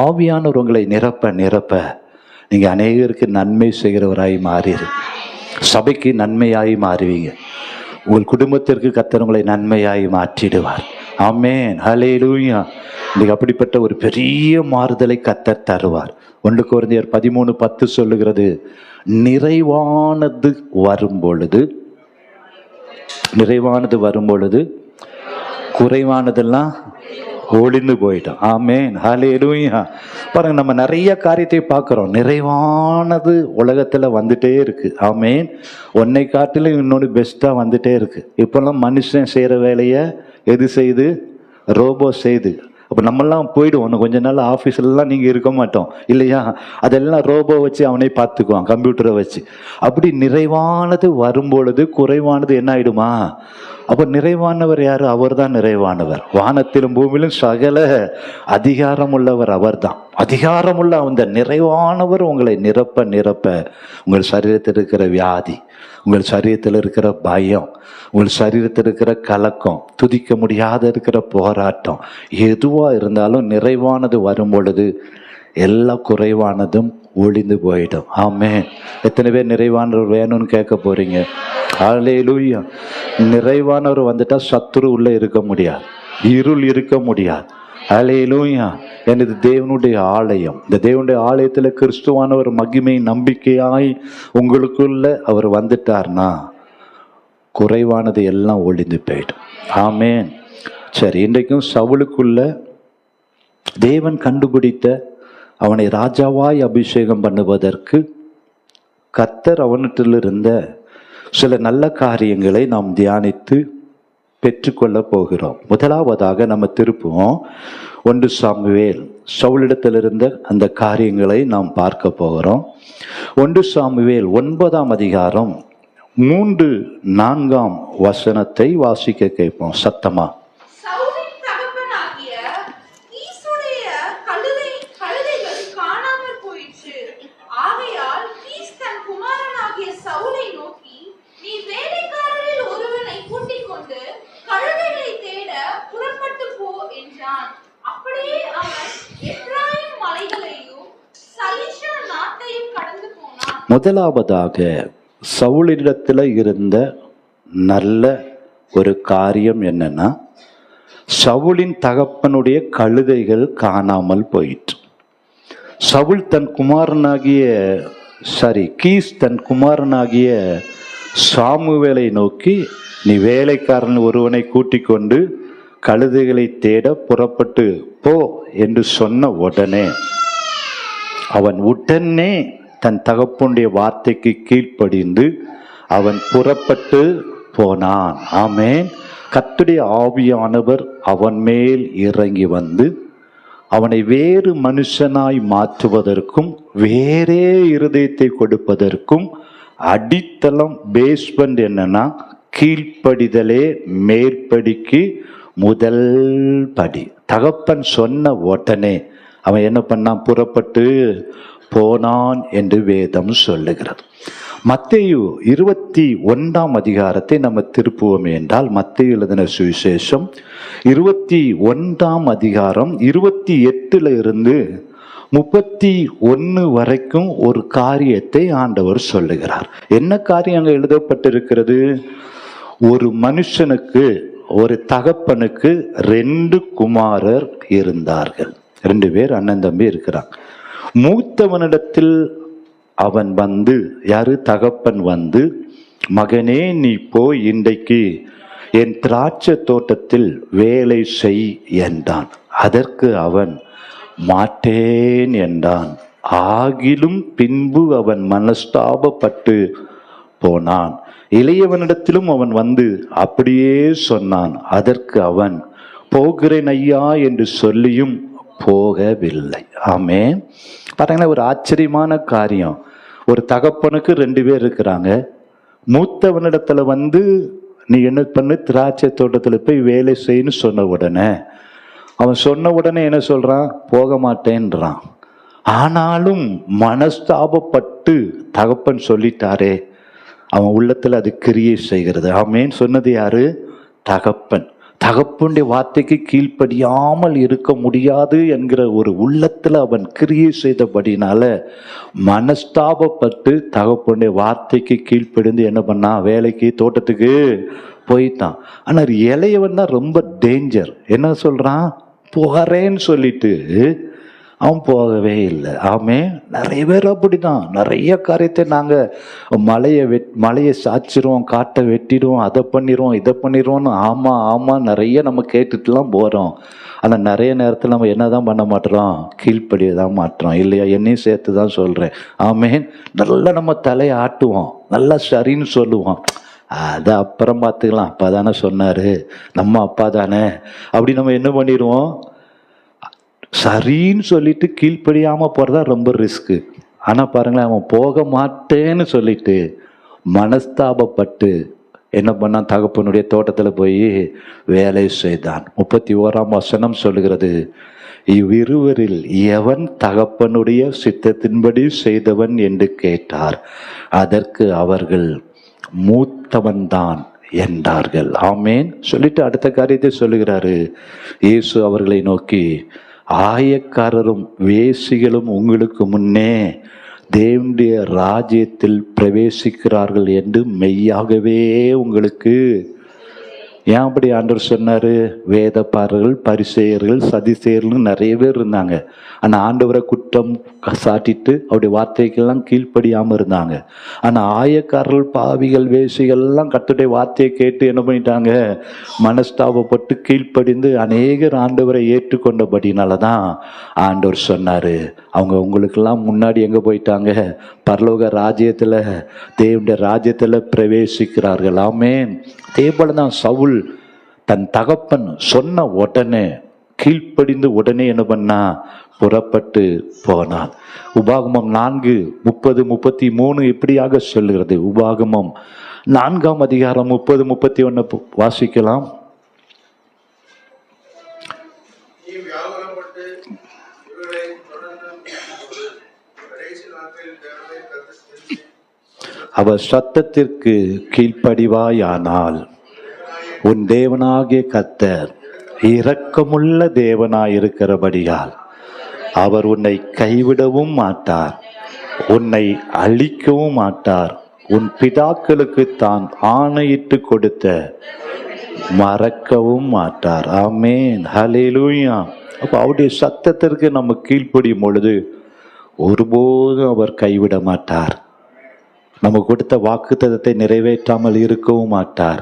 ஆவியானவர் உங்களை நிரப்ப நிரப்ப நீங்க அநேகருக்கு நன்மை செய்கிறவராய் மாறிடு, சபைக்கு நன்மையாய் மாறுவீங்க, உங்கள் குடும்பத்திற்கு கர்த்தர் உங்களை நன்மையாய் மாற்றிடுவார். ஆமென், ஹல்லேலூயா. இன்னைக்கு அப்படிப்பட்ட ஒரு பெரிய மாறுதலை கர்த்தர் தருவார். 1 கொரிந்தியர் 13:10 சொல்லுகிறது, நிறைவானது வரும்பொழுது குறைவானதெல்லாம் ஒளிந்து போயிட்டோம். ஆமென், ஹல்லேலூயா. பாருங்க, நம்ம நிறைய காரியத்தை பார்க்கிறோம். நிறைவானது உலகத்துல வந்துட்டே இருக்கு. ஆமென். ஒன்னை காட்டிலும் இன்னொன்று பெஸ்டா வந்துட்டே இருக்கு. இப்பெல்லாம் மனுஷன் செய்யற வேலையை எது செய்து? ரோபோ செய்து. அப்போ நம்மெல்லாம் போயிடுவோம். இன்னும் கொஞ்ச நாள் ஆஃபீஸ்லாம் நீங்கள் இருக்க மாட்டோம் இல்லையா? அதெல்லாம் ரோபோ வச்சு அவனே பார்த்துக்குவான், கம்ப்யூட்டரை வச்சு. அப்படி நிறைவானது வரும்பொழுது குறைவானது என்ன ஆயிடுமா? அப்போ நிறைவானவர் யாரு? அவர் தான் நிறைவானவர். வானத்திலும் பூமியிலும் சகல அதிகாரம் உள்ளவர் அவர் தான். அதிகாரமுள்ள அந்த நிறைவானவர் உங்களை நிரப்ப நிரப்ப உங்கள் சரீரத்தில் இருக்கிற வியாதி, உங்கள் சரீரத்தில் இருக்கிற பயம், உங்கள் சரீரத்தில் இருக்கிற கலக்கம், துதிக்க முடியாத இருக்கிற போராட்டம், எதுவாக இருந்தாலும் நிறைவானது வரும் பொழுது எல்லா குறைவானதும் ஒளிந்து போயிடும். ஆமென். எத்தனை பேர் நிறைவானவர் வேணும்னு கேட்க போறீங்க? ஹல்லேலூயா. நிறைவானவர் வந்துட்டா சத்துரு உள்ள இருக்க முடியாது, இருள் இருக்க முடியாது. ஹல்லேலூயா. எனது தேவனுடைய ஆலயம், இந்த தேவனுடைய ஆலயத்தில் கிறிஸ்துவானவர் மகிமை நம்பிக்கையாய் உங்களுக்குள்ள அவர் வந்துட்டார்னா குறைவானது எல்லாம் ஒளிந்து போயிடும். ஆமென். சரி, இன்றைக்கும் சவுலுக்குள்ள தேவன் கண்டுபிடித்த அவனை ராஜாவாய் அபிஷேகம் பண்ணுவதற்கு கர்த்தர் அவனிட்டிலிருந்த சில நல்ல காரியங்களை நாம் தியானித்து பெற்றுக்கொள்ள போகிறோம். முதலாவதாக நம்ம திருப்புவோம் 1 சாமுவேல். சவுலிடத்திலிருந்த அந்த காரியங்களை நாம் பார்க்க போகிறோம். 1 சாமுவேல் 9ஆம் அதிகாரம் 3-4 வசனத்தை வாசிக்க கேட்போம் சத்தமா. முதலாவதாக சவுலிடத்தில் இருந்த நல்ல ஒரு காரியம் என்னன்னா, சவுலின் தகப்பனுடைய கழுதைகள் காணாமல் போயிற்று. சவுல் தன் குமாரனாகிய கீஸ் தன் குமாரனாகிய சாமுவேலை நோக்கி, நீ வேலைக்காரன் ஒருவனை கூட்டிக் கொண்டு கழுதைகளை தேட புறப்பட்டு போ என்று சொன்ன உடனே அவன் உடனே தன் தகப்பனுடைய வார்த்தைக்கு கீழ்ப்படிந்து அவன் புறப்பட்டு போனான். ஆமென். கர்த்தருடைய ஆவியானவர் அவன் மேல் இறங்கி வந்து அவனை வேறு மனுஷனாய் மாற்றுவதற்கும் வேறே இருதயத்தை கொடுப்பதற்கும் அடித்தளம் பேஸ்மெண்ட் என்னன்னா, கீழ்ப்படிதலே மேற்படிக்கு முதல் படி. தகப்பன் சொன்ன உடனே அவன் என்ன பண்ணான்? புறப்பட்டு போனான் என்று வேதம் சொல்லுகிறது. மத்தேயு 21ஆம் அதிகாரத்தை நம்ம திருப்புவோம் என்றால், மத்தேயு எழுதின சுவிசேஷம் 21ஆம் அதிகாரம் 28 இருந்து 31 வரைக்கும் ஒரு காரியத்தை ஆண்டவர் சொல்லுகிறார். என்ன காரியம் அங்க எழுதப்பட்டிருக்கிறது? ஒரு மனுஷனுக்கு, ஒரு தகப்பனுக்கு 2 குமாரர் இருந்தார்கள். 2 பேர் அண்ணன் தம்பி இருக்கிறாங்க. மூத்தவனிடத்தில் அவன் வந்து, யாரு? தகப்பன் வந்து, மகனே நீ போய் இன்றைக்கு என் திராட்சை தோட்டத்தில் வேலை செய் என்றான். அதற்கு அவன் மாட்டேன் என்றான். ஆகிலும் பின்பு அவன் மனஸ்தாபப்பட்டு போனான். இளையவனிடத்திலும் அவன் வந்து அப்படியே சொன்னான். அதற்கு அவன் போகிறேன் ஐயா என்று சொல்லியும் போகவில்லை. ஆமென். பாத்தீங்கன்னா ஒரு ஆச்சரியமான காரியம். ஒரு தகப்பனுக்கு 2 பேர் இருக்கிறாங்க. மூத்தவனிடத்துல வந்து நீ என்ன பண்ணு, திராட்சை தோட்டத்துல போய் வேலை செய்யன்னு சொன்ன உடனே அவன் சொன்ன உடனே என்ன சொல்றான்? போக மாட்டேன்றான். ஆனாலும் மனஸ்தாபப்பட்டு தகப்பன் சொல்லிட்டாரே, அவன் உள்ளத்துல அது கிரியை செய்கிறது. ஆமென். சொன்னது யாரு? தகப்பன். தகப்பனுடைய வார்த்தைக்கு கீழ்ப்படியாமல் இருக்க முடியாது என்கிற ஒரு உள்ளத்துல அவன் கிரியை செய்தபடினால மனஸ்தாபப்பட்டு தகப்பனுடைய வார்த்தைக்கு கீழ்ப்படிந்து என்ன பண்ணா? வேலைக்கு, தோட்டத்துக்கு போயிட்டான். ஆனா இளையவன் தான் ரொம்ப டேஞ்சர். என்ன சொல்றான்? போகிறேன்னு சொல்லிட்டு அவன் போகவே இல்லை. ஆமே. நிறைய பேர் அப்படிதான். நிறைய காரியத்தை நாங்கள் மலையை சாய்ச்சிருவோம், காட்டை வெட்டிடுவோம், அதை பண்ணிடுவோம், இதை பண்ணிடுவோம்னு ஆமாம் நிறைய நம்ம கேட்டுட்டுலாம் போகிறோம். ஆனால் நிறைய நேரத்தில் நம்ம என்ன தான் பண்ண மாட்டோம்? கீழ்ப்படியை தான் மாட்டுறோம். இல்லையா? என்னையும் சேர்த்து தான் சொல்கிறேன். ஆமே. நல்லா நம்ம தலையை ஆட்டுவோம், நல்லா சரின்னு சொல்லுவோம். அதை அப்புறம் பார்த்துக்கலாம், அப்பா தானே சொன்னார், நம்ம அப்பா தானே, அப்படி நம்ம என்ன பண்ணிடுவோம்? சரின்னு சொல்லிட்டு கீழ்ப்படியாம போறதா ரொம்ப ரிஸ்க்கு. ஆனா பாருங்களேன், அவன் போக மாட்டேன்னு சொல்லிட்டு மனஸ்தாபப்பட்டு என்ன பண்ணான்? தகப்பனுடைய தோட்டத்துல போய் வேலை செய்தான். 31ஆம் வசனம் சொல்லுகிறது, இவ்விருவரில் எவன் தகப்பனுடைய சித்தத்தின்படி செய்தவன் என்று கேட்டார். அதற்கு அவர்கள் மூத்தவன் தான் என்றார்கள். ஆமேன். சொல்லிட்டு அடுத்த காரியத்தை சொல்லுகிறாரு. இயேசு அவர்களை நோக்கி, ஆயக்காரரும் வேசிகளும் உங்களுக்கு முன்னே தேவனுடைய ராஜ்யத்தில் பிரவேசிக்கிறார்கள் என்று மெய்யாகவே உங்களுக்கு. ஏன் அப்படி ஆண்டவர் சொன்னாரு? வேதப்பாரர்கள், பரிசேயர்கள், சதிசேயர்கள் நிறைய பேர் இருந்தாங்க. ஆனால் ஆண்டவரை குற்றம் சாட்டிட்டு அவருடைய வார்த்தைக்கெல்லாம் கீழ்ப்படியாமல் இருந்தாங்க. ஆனால் ஆயக்காரர்கள், பாவிகள், வேசிகள் எல்லாம் கர்த்தருடைய வார்த்தையை கேட்டு என்ன பண்ணிட்டாங்க? மனஸ்தாபப்பட்டு கீழ்ப்படிந்து அநேகர் ஆண்டவரை ஏற்றுக்கொண்டபடினால தான் ஆண்டவர் சொன்னார், அவங்க உங்களுக்கெல்லாம் முன்னாடி எங்கே போயிட்டாங்க? பரலோக ராஜ்யத்தில், தேவனுடைய ராஜ்யத்தில் பிரவேசிக்கிறார்கள். ஆமென். அதே போல தான் சவுல் தன் தகப்பன் சொன்ன உடனே கீழ்ப்படிந்து உடனே என்ன பண்ணா? புறப்பட்டு போனான். உபாகமம் 4:30-33 இப்படியாக சொல்லுகிறது. உபாகமம் 4ஆம் அதிகாரம் 30-31 வாசிக்கலாம். அவர் சத்தத்திற்கு கீழ்ப்படிவாயானால் உன் தேவனாகிய கர்த்தர் இரக்கமுள்ள தேவனாயிருக்கிறபடியால் அவர் உன்னை கைவிடவும் மாட்டார், உன்னை அழிக்கவும் மாட்டார். உன் பிதாக்களுக்கு தான் ஆணையிட்டு கொடுத்த மறக்கவும் மாட்டார். ஆமென். ஹல்லேலூயா. அப்போ அவருடைய சத்தத்திற்கு நம்ம கீழ்ப்படியும் பொழுது ஒருபோதும் அவர் கைவிட மாட்டார். நம்ம கொடுத்த வாக்குத்தத்தத்தை நிறைவேற்றாமல் இருக்கவும் மாட்டார்.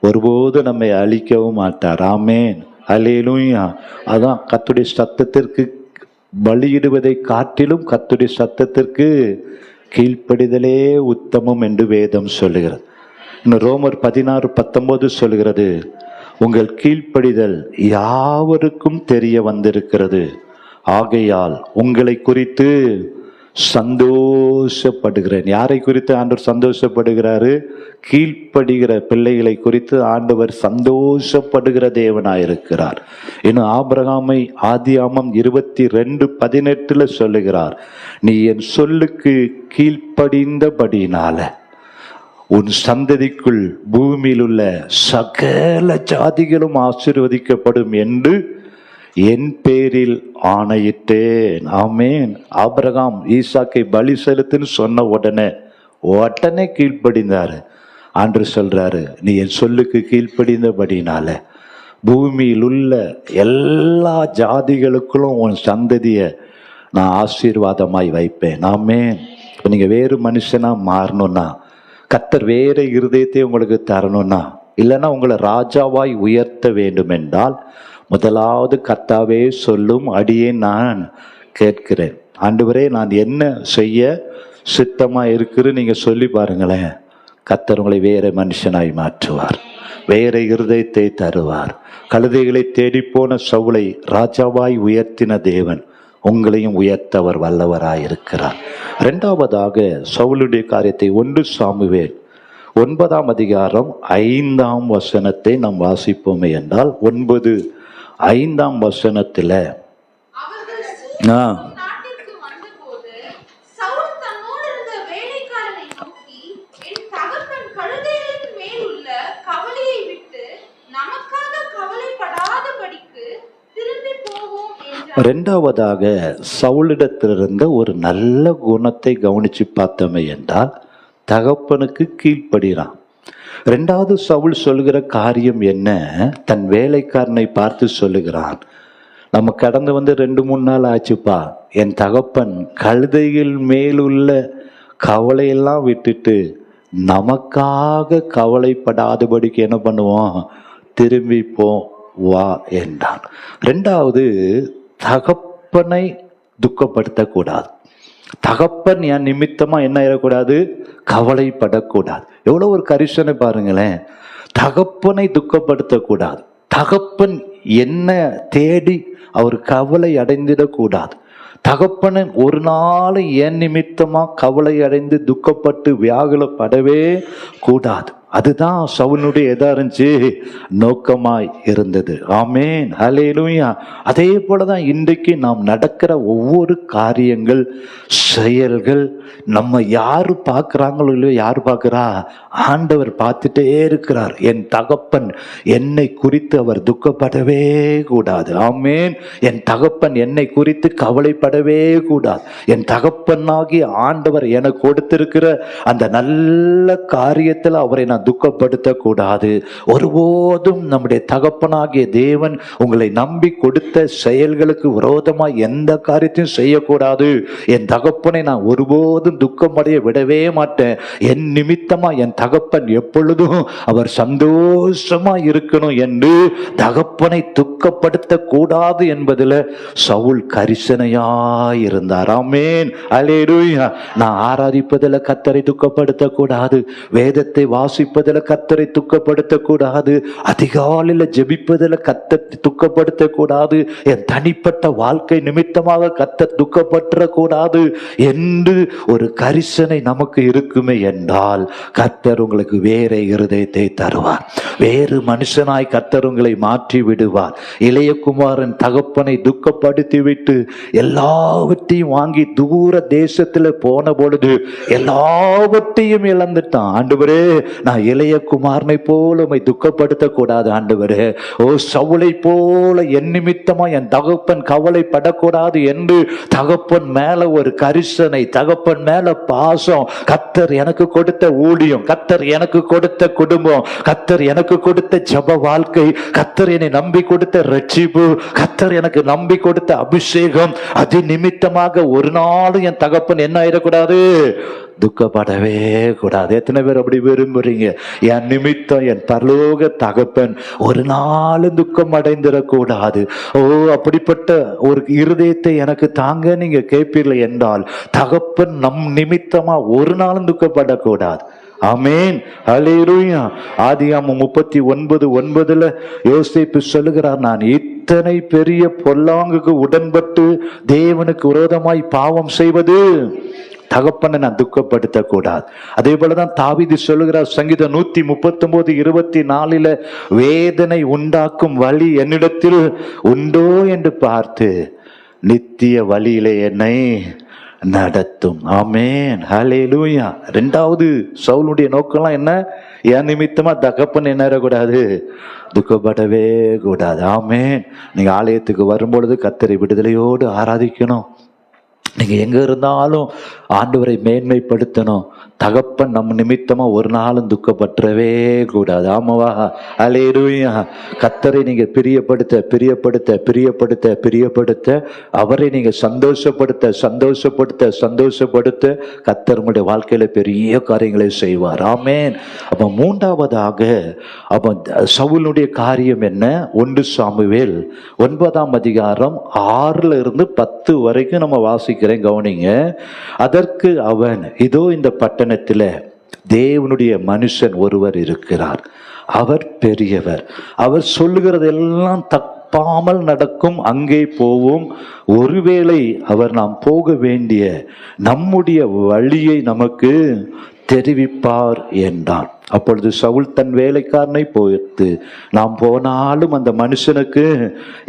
ஒருபோது நம்மை அழிக்கவும் மாட்டார். ஆமென். ஹல்லேலூயா. அதான் கர்த்தருடைய சத்தத்திற்கு பலியிடுவதை காட்டிலும் கர்த்தருடைய சத்தத்திற்கு கீழ்ப்படிதலே உத்தமம் என்று வேதம் சொல்லுகிறது. இன்னும் ரோமர் 16:19 சொல்லுகிறது, உங்கள் கீழ்ப்படிதல் யாவருக்கும் தெரிய வந்திருக்கிறது, ஆகையால் உங்களை குறித்து சந்தோஷப்படுகிறேன். யாரை குறித்து ஆண்டவர் சந்தோஷப்படுகிறாரு? கீழ்ப்படுகிற பிள்ளைகளை குறித்து ஆண்டவர் சந்தோஷப்படுகிற தேவனாயிருக்கிறார். இன்னும் ஆபிரகாமை ஆதியாமம் 22:18 சொல்லுகிறார், நீ என் சொல்லுக்கு கீழ்ப்படிந்தபடினால உன் சந்ததிக்குள் பூமியில் உள்ள சகல ஜாதிகளும் ஆசீர்வதிக்கப்படும் என்று என் பேரில் ஆணையிட்டேன். ஆமென். ஆபிரகாம் ஈசாக்கை பலி செலுத்துன்னு சொன்ன உடனே கீழ்ப்படிந்தாரு. ஆண்டவர் சொல்றாரு, நீ என் சொல்லுக்கு கீழ்ப்படிந்தபடினால பூமியில் உள்ள எல்லா ஜாதிகளுக்குள்ளும் உன் சந்ததியை நான் ஆசீர்வாதமாய் வைப்பேன். ஆமென். இப்போ நீங்கள் வேறு மனுஷனா மாறணும்னா, கர்த்தர் வேற இருதயத்தை உங்களுக்கு தரணும்னா, இல்லைன்னா உங்களை ராஜாவாய் உயர்த்த வேண்டும் என்றால், முதலாவது கர்த்தாவே சொல்லும் அடியே நான் கேட்கிறேன். ஆண்டவரே, நான் என்ன செய்ய சித்தமா இருக்கிறேன் நீங்க சொல்லி பாருங்களேன். கர்த்தர் உங்களை வேற மனுஷனாய் மாற்றுவார், வேற இருதயத்தை தருவார். கழுதைகளை தேடிப்போன சவுலை ராஜாவாய் உயர்த்தின தேவன் உங்களையும் உயர்த்த அவர் வல்லவராயிருக்கிறார். இரண்டாவதாக சவுலுடைய காரியத்தை 1 சாமுவேல் 9ஆம் அதிகாரம் 5ஆம் வசனத்தை நாம் வாசிப்போமே என்றால், 9:5 வசனத்துல இரண்டாவதாக சவுலிடத்திலிருந்த ஒரு நல்ல குணத்தை கவனிச்சு பார்த்தோமே என்றால், தகப்பனுக்கு கீழ்ப்படுகிறான். இரண்டாவது சவுல் சொல்லுகிற காரியம் என்ன? தன் வேலைக்காரனை பார்த்து சொல்லுகிறான், நம்ம கடந்து வந்து 2-3 நாள் ஆச்சுப்பா, என் தகப்பன் கழுதைகள் மேலுள்ள கவலையெல்லாம் விட்டுட்டு நமக்காக கவலைப்படாதபடிக்கு என்ன பண்ணுவோம்? திரும்பி போ வா என்றான். ரெண்டாவது, தகப்பனை துக்கப்படுத்தக்கூடாது. தகப்பன் என் நிமித்தமா என்ன ஆயிடக்கூடாது? கவலைப்படக்கூடாது. எவ்வளவு ஒரு கரிசனை பாருங்களேன். தகப்பனை துக்கப்படுத்தக்கூடாது. தகப்பன் என்ன தேடி அவர் கவலை அடைந்திடக்கூடாது. தகப்பனை ஒரு நாள் என் நிமித்தமா கவலை அடைந்து துக்கப்பட்டு வியாகுலப்படவே கூடாது. அதுதான் சவுலுடைய எதா இருந்துச்சு, நோக்கமாய் இருந்தது. ஆமென், ஹல்லேலூயா. அதே போலதான் இன்றைக்கு நாம் நடக்கிற ஒவ்வொரு காரியங்கள் செயல்கள் நம்ம யாரு பார்க்கிறாங்களோ இல்லையோ, யாரு பார்க்கிறா? ஆண்டவர் பார்த்துட்டே இருக்கிறார். என் தகப்பன் என்னை குறித்து அவர் துக்கப்படவே கூடாது. ஆமேன். என் தகப்பன் என்னை குறித்து கவலைப்படவே கூடாது. என் தகப்பனாகி ஆண்டவர் எனக்கு கொடுத்திருக்கிற அந்த நல்ல காரியத்தில் அவரை நான் துக்கப்படுத்த கூடாது. ஒருபோதும் நம்முடைய தகப்பனாகிய தேவன் உங்களை நம்பி கொடுத்த செயல்களுக்கு விரோதமாக எந்த காரியத்தையும் செய்யக்கூடாது. என் தகப்பனை நான் ஒருபோதும் துக்கமடைய விடவே மாட்டேன். என் நிமித்தமா என் தகப்பன் எப்பொழுதும் அவர் சந்தோஷமா இருக்கணும் என்று தகப்பனை துக்கப்படுத்த கூடாது என்பதில் சவுல் கரிசனையாய் இருந்தார். ஆமென். அல்லேலூயா. நான் ஆராதிப்பதில் கர்த்தரை துக்கப்படுத்த கூடாது. வேதத்தை வாசிப்பதில் கர்த்தரை துக்கப்படுத்த கூடாது. அதிகாலையில் ஜெபிப்பதில் கர்த்தரை துக்கப்படுத்த கூடாது. என் தனிப்பட்ட வாழ்க்கை நிமித்தமாக கர்த்தர் துக்கப்பற்ற கூடாது என்று ஒரு கரிசனை நமக்கு இருக்குமே என்றால் கர்த்தர் உங்களுக்கு வேற இருதயத்தை தருவார். வேறு மனுஷனாய் கர்த்தர் உங்களை மாற்றி விடுவார். இளையகுமாரன் தகப்பனை துக்கப்படுத்தி விட்டு எல்லாவற்றையும் வாங்கி தூர தேசத்துல போன பொழுது எல்லாவற்றையும் இழந்துட்டான். ஆண்டவரே, நான் இளையகுமாரனை போல உம்மை துக்கப்படுத்த கூடாது. ஆண்டவரே, ஓ சவுலை போல என் நிமித்தமா என் தகப்பன் கவலைப்படக்கூடாது என்று தகப்பன் மேல ஒரு கரிசனை, தகப்பன் மேல பாசம். கர்த்தர் எனக்கு கொடுத்த ஊழியம், கர்த்தர் எனக்கு கொடுத்த குடும்பம், கர்த்தர் எனக்கு கொடுத்த ஜெப வாழ்க்கை, கர்த்தர் என்னை நம்பி கொடுத்த ரட்சிப்பு, கர்த்தர் எனக்கு நம்பி கொடுத்த அபிஷேகம், அது நிமித்தமாக ஒரு நாளும் என் தகப்பன் என்ன ஆயிடக்கூடாது, துக்கப்படவே கூடாது. எத்தனை பேர் அப்படி விரும்புறீங்க? என் நிமித்தம் என் பரலோக தகப்பன் ஒரு நாளும் துக்கம் அடைந்திடக்கூடாது. ஓ, அப்படிப்பட்ட ஒரு இருதயத்தை எனக்கு தாங்க நீங்க கேட்பீர்கள் என்றால் தகப்பன் நம் நிமித்தமா ஒரு நாளும் துக்கப்படக்கூடாது. ஆமென். அல்லேலூயா. ஆதியாகமம் 39:9 யோசேப்பு சொல்லுகிறார், நான் இத்தனை பெரிய பொல்லாங்குக்கு உடன்பட்டு தேவனுக்கு விரோதமாய் பாவம் செய்வது தகப்பனை நான் துக்கப்படுத்த கூடாது. அதே போலதான் தாவீது சொல்லுகிறார் சங்கீதம் 139:24 வேதனை உண்டாக்கும் வழி என்னிடத்தில் உண்டோ என்று பார்த்து நித்திய வழியிலே என்னை நடத்தும். ஆமென். ஹல்லேலூயா. ரெண்டாவது சவுலுடைய நோக்கம்லாம் என்ன? என் நிமித்தமா தகப்பன் என்ன கூடாது, துக்கப்படவே கூடாது. ஆமென். நீங்க ஆலயத்துக்கு வரும்பொழுது கர்த்தரை விடுதலையோடு ஆராதிக்கணும். நீங்க எங்க இருந்தாலும் ஆண்டவரை மேன்மைப்படுத்தணும். தகப்பன் நம்ம நிமித்தமா ஒரு நாளும் துக்கப்பற்றவே கூடாது. ஆமாவா? அல்லேலூயா. கர்த்தரை நீங்க பிரியப்படுத்த பிரியப்படுத்த பிரியப்படுத்த பிரியப்படுத்த அவரை நீங்க சந்தோஷப்படுத்த சந்தோஷப்படுத்த சந்தோஷப்படுத்த கர்த்தர் உங்களுடைய வாழ்க்கையில பெரிய காரியங்களை செய்வார். ஆமென். அப்ப மூன்றாவதாக அப்ப சவுலுடைய காரியம் என்ன? 1 சாமுவேல் 9:6 வரைக்கும் நம்ம வாசிக்கிறேன், கவனிங்க. அதற்கு அவன், இதோ இந்த பட்டணத்தில் தேவனுடைய மனுஷன் ஒருவர் இருக்கிறார், அவர் பெரியவர், அவர் சொல்லுகிறதெல்லாம் தப்பாமல் நடக்கும், அங்கே போவோம், ஒருவேளை அவர் நாம் போக வேண்டிய நம்முடைய வழியை நமக்கு தெரிவிப்பார் என்றான். அப்பொழுது சவுல் தன் வேலைக்காரனை போய்த்து, நாம் போனாலும் அந்த மனுஷனுக்கு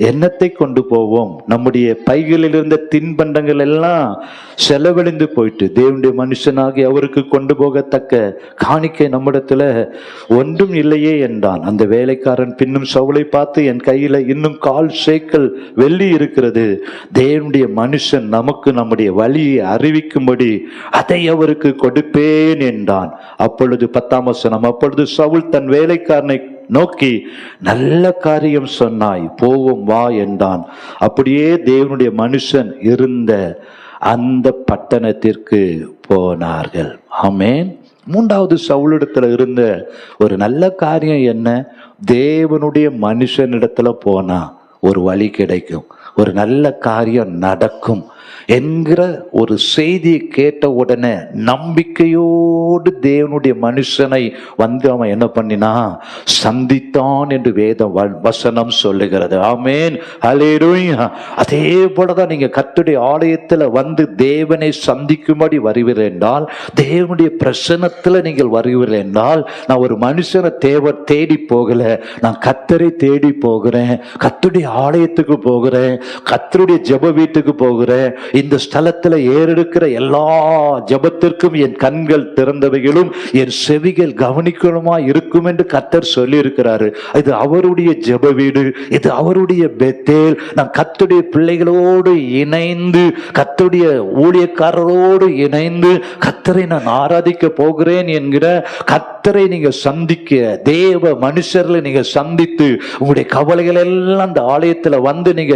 என்னத்தை கொண்டு போவோம்? நம்முடைய பைகளில் இருந்த தின்பண்டங்கள் எல்லாம் செலவழிந்து போயிட்டு, தேவனுடைய மனுஷனாகி அவருக்கு கொண்டு போகத்தக்க காணிக்கை நம்மிடத்துல ஒன்றும் இல்லையே என்றான். அந்த வேலைக்காரன் பின்னும் சவுலை பார்த்து, என் கையில இன்னும் 1/4 சேக்கல் வெள்ளி இருக்கிறது, தேவனுடைய மனுஷன் நமக்கு நம்முடைய வழியை அறிவிக்கும்படி அதை அவருக்கு கொடுப்பேன் என்றான். அப்பொழுது 10ஆம் வசனம், அப்பொழுது சவுல் தன் வேலைக்காரனை நோக்கி, நல்ல காரியம் சொன்னாய், போவோம் வா என்றான். அப்படியே தேவனுடைய மனுஷன் இருந்த அந்த பட்டணத்திற்கு போனார்கள். ஆமென். மூன்றாவது சவுலிடத்துல இருந்த ஒரு நல்ல காரியம் என்ன? தேவனுடைய மனுஷனிடத்துல போனா ஒரு வழி கிடைக்கும், ஒரு நல்ல காரியம் நடக்கும் என்கிற ஒரு செய்தியை கேட்ட உடனே நம்பிக்கையோடு தேவனுடைய மனுஷனை வந்து அவன் என்ன பண்ணினா, சந்தித்தான் என்று வேதம் வசனம் சொல்லுகிறது. ஆமென். அல்லேலூயா. அதே போலதான் நீங்க கர்த்தருடைய ஆலயத்துல வந்து தேவனை சந்திக்கும்படி வருவீர்கள் என்றால், தேவனுடைய பிரசன்னத்துல நீங்கள் வருவீர்கள் என்றால், நான் ஒரு மனுஷனை தேடி போகல, நான் கர்த்தரை தேடி போகிறேன், கர்த்தருடைய ஆலயத்துக்கு போகிறேன், கர்த்தருடைய ஜெப வீட்டுக்கு போகிறேன். இந்த ஸ்தலத்துல ஏறெடுக்கிற எல்லா ஜெபத்திற்கும் என் கண்கள் திறந்தவைகளும் என் செவிகள் கவனிக்கணுமா இருக்கும் என்று கர்த்தர் சொல்லி இருக்கிறாரு. இது அவருடைய ஜெப வீடு, இது அவருடைய பெத்தேல். நான் கர்த்தருடைய பிள்ளைகளோடு இணைந்து, கர்த்தருடைய ஊழியக்காரரோடு இணைந்து கர்த்தரை நான் ஆராதிக்க போகிறேன் என்கிற கர்த்தரை நீங்க சந்திக்க, தேவ மனுஷர்களை நீங்க சந்தித்து உங்களுடைய கவலைகள் எல்லாம் அந்த ஆலயத்துல வந்து நீங்க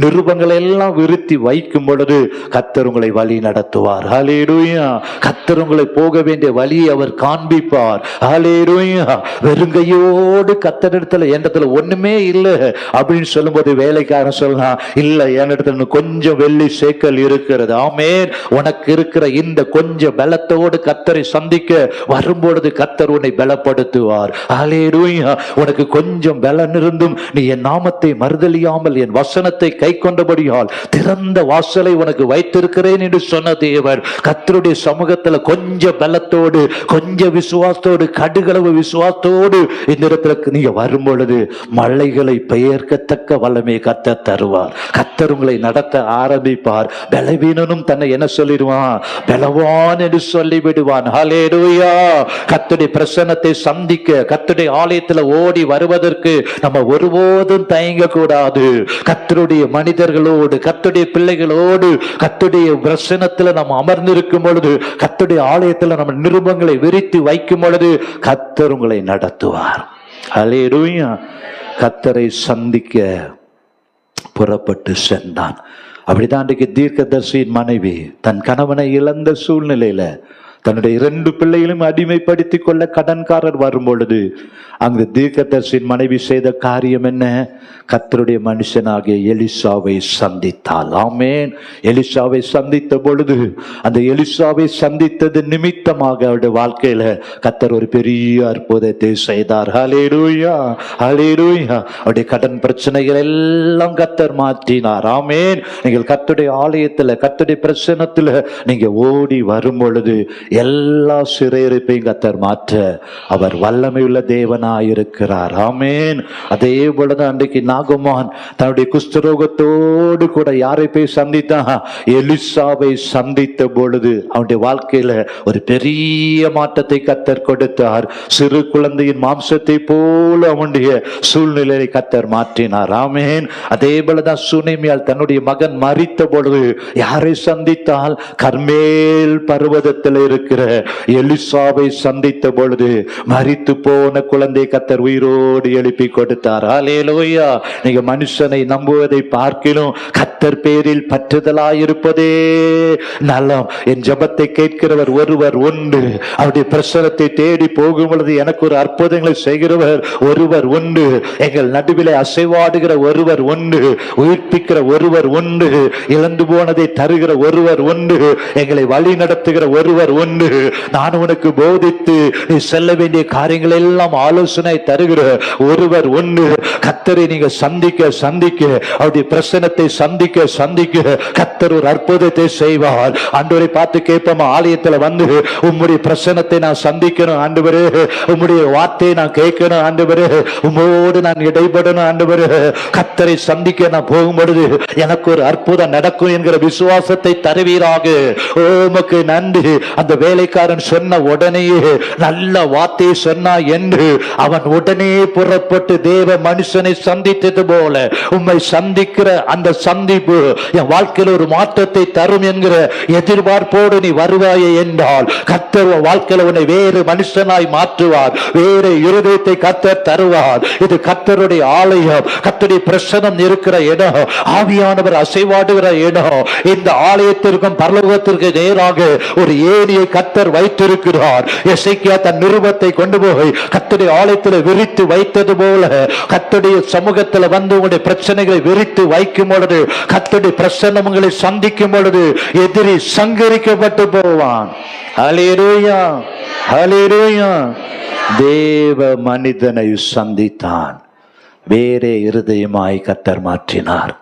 நிருபங்களை எல்லாம் விருத்தி வைக்கும் பொழுது கர்த்தர் உங்களை வழி நடத்துவார். ஹல்லேலூயா. கர்த்தர் உங்களை போக வேண்டிய வழியை அவர் காண்பிப்பார். ஹல்லேலூயா. வெறுங்கையோடு கர்த்தரிடத்துல என்னிடத்துல ஒண்ணுமே இல்லை அப்படின்னு சொல்லும் போது வேலைக்காரன் சொல்லலாம், இல்ல என்னிடத்துல கொஞ்சம் வெள்ளி சேக்கல் இருக்கிறது. ஆமென். உனக்கு இருக்கிற இந்த கொஞ்சம் பலத்தோடு கர்த்தரை சந்திக்க வரும்பொழுது கர்த்தர் உன்னை பலப்படுத்துவார். ஹல்லேலூயா. உனக்கு கொஞ்சம் பலன் இருந்தும் நீ என் நாமத்தை மறுதலியாமல் என் வசனத்தை கை கொண்டபடியால் திறந்த வாசலை உனக்கு வைத்திருக்கிறேன் என்று சொன்ன தேவர் கர்த்தருடைய சமூகத்துல கொஞ்சம் பலத்தோடு, கொஞ்சம் விசுவாசத்தோடு, கடுகளவு விசுவாசத்தோடு இந்த இடத்துல நீங்க வரும் பொழுது மலைகளை பெயர்க்கத்தக்க வல்லமை கர்த்தர் தருவார். கர்த்தர் உங்களை நடத்த ஆரம்பிப்பார். பலவீனனும் தன்னை என்ன சொல்லிடுவான்? பலவான் என்று சொல்லிவிடுவான். ஹல்லேலூயா. கர்த்தருடைய பிரசன்னத்தை சந்திக்க, கர்த்தருடைய ஆலயத்துல ஓடி வருவதற்கு நம்ம ஒருபோதும் தயங்க கூடாது. கர்த்தருடைய மனிதர்களோடு, கர்த்தருடைய பிள்ளைகளோடு, கர்த்தருடைய பிரசன்னத்துல நம்ம அமர்ந்திருக்கும் பொழுது, கர்த்தருடைய ஆலயத்துல நம்ம நிருபங்களை விரித்து வைக்கும் பொழுது கர்த்தர் உங்களை நடத்துவார். ஹல்லேலூயா. கர்த்தரை சந்திக்க புறப்பட்டு சென்றான். அப்படிதான் இன்றைக்கு தீர்க்கதரிசியின் மனைவி தன் கணவனை இழந்த சூழ்நிலையில தன்னுடைய 2 பிள்ளைகளையும் அடிமைப்படுத்தி கொள்ள கடன்காரர் வரும் பொழுது அங்கு தீர்க்கதரிசியின் மனைவி செய்த காரியம் என்ன? கர்த்தருடைய மனுஷனாகிய எலிசாவை சந்தித்தாள். ஆமென். எலிசாவை சந்தித்த பொழுது, அந்த எலிசாவை சந்தித்தது நிமித்தமாக அவருடைய வாழ்க்கையில கர்த்தர் ஒரு பெரிய அற்புதத்தை செய்தார். ஹல்லேலூயா. ஹல்லேலூயா. அவருடைய கடன் பிரச்சனைகள் எல்லாம் கர்த்தர் மாற்றினார். ஆமென். நீங்கள் கர்த்தருடைய ஆலயத்துல, கர்த்தருடைய பிரசன்னத்துல நீங்க ஓடி வரும் பொழுது எல்லா சிறையிருப்பையும் கர்த்தர் மாற்ற அவர் வல்லமையுள்ள தேவனாயிருக்கிறார். ஆமென். அதே போலதான் அன்றைக்கு நாகமான் தன்னுடைய குஷ்டரோகத்தோடு கூட யாரை போய் சந்தித்தான்? எலிசாவை சந்தித்த பொழுது அவனுடைய வாழ்க்கையில ஒரு பெரிய மாற்றத்தை கர்த்தர் கொடுத்தார். சிறு குழந்தையின் மாம்சத்தை போல அவனுடைய சூழ்நிலையை கர்த்தர் மாற்றினார். ஆமென். அதே போலதான் சுனேமியால் தன்னுடைய மகன் மரித்த பொழுது யாரை சந்தித்தால்? கர்மேல் பர்வதத்தில் இருக்கிற எலிசாவை சந்தித்த பொழுது மரித்து போன குழந்தை கர்த்தர் உயிரோடு எழுப்பி கொடுத்தார். ஹல்லேலூயா. நீங்க மனுஷனை நம்புவதை பார்க்கிலும் கர்த்தர் பேரில் பற்றுதலாயிருப்பதே நலம். என் ஜெபத்தை கேட்கிறவர் ஒருவர் உண்டு. அவருடைய பிரசனத்தை தேடி போகும் பொழுது எனக்கு ஒரு அற்புதங்களை செய்கிறவர் ஒருவர் உண்டு. எங்கள் நடுவிலே அசைவாடுகிற ஒருவர் உண்டு. உயிர்ப்பிக்கிற ஒருவர் உண்டு. இழந்து போனதை தருகிற ஒருவர் உண்டு. எங்களை வழி நடத்துகிற ஒருவர் உண்டு. நான் உனக்கு போதித்து நீ செல்ல வேண்டிய காரியங்கள் எல்லாம் ஆலோசனை தருகிற ஒருவர் உண்டு. கர்த்தரை நீங்க சந்திக்க சந்திக்க, அவருடைய பிரசன்னத்தை சந்திக்க சந்திக்க கர்த்தர் ஒரு அற்புதத்தை செய்வார். ஆண்டவரை பார்த்து கேட்போம், ஆலயத்துல வந்து உம்முடைய பிரசன்னத்தை நான் சந்திக்கணும் ஆண்டவரே, உம்முடைய வார்த்தையை நான் கேட்கணும் ஆண்டவரே, உம்மோடு நான் இடைப்படணும் ஆண்டவரே. கர்த்தரை சந்திக்க நான் போகும் பொழுது எனக்கு ஒரு அற்புதம் நடக்கும் என்கிற விசுவாசத்தை தருவீராக. உமக்கு நன்றி. அந்த வேலைக்காரன் சொன்ன உடனேயே நல்ல வார்த்தையை சொன்னா என்று அவன் உடனே புறப்பட்டு தேவ மனுஷனை சந்தித்தது போல உம்மை சந்திக்கிற அந்த சந்திப்பு என் வாழ்க்கையில் ஒரு மாற்றத்தை தரும் என்கிற எதிர்பார்ப்போடு நீ வருவாயே என்றால் கர்த்தர் வாழ்க்கையில் உன்னை வேறு மனுஷனாய் மாற்றுவார். வேறு இருதயத்தை கர்த்தர் தருவார். இது கர்த்தருடைய ஆலயம், கர்த்தருடைய பிரசன்னம் இருக்கிற இடம், ஆவியானவர் அசைவாடுகிற இடம். இந்த ஆலயத்திற்கும் பரலோகத்திற்கு நேராக ஒரு ஏணியை கர்த்தர் வைத்திருக்கிறார். எசேக்கியா தன் நிருபத்தை கொண்டு போய் கர்த்தருடைய ஆலயத்தில் விரித்து வைத்தது போல கர்த்தருடைய சமூகத்தில் வந்து உங்களுடைய பிரச்சனைகளை விரித்து வைக்கும் பொழுது, கர்த்தருடைய பிரசன்னம் உங்களை சந்திக்கும் பொழுது எதிரி சங்கரிக்கப்பட்டு போவான். ஹல்லேலூயா. ஹல்லேலூயா. தேவ மனிதனை சந்தித்தான். வேறே இருதயமாய் கர்த்தர் மாற்றினார்.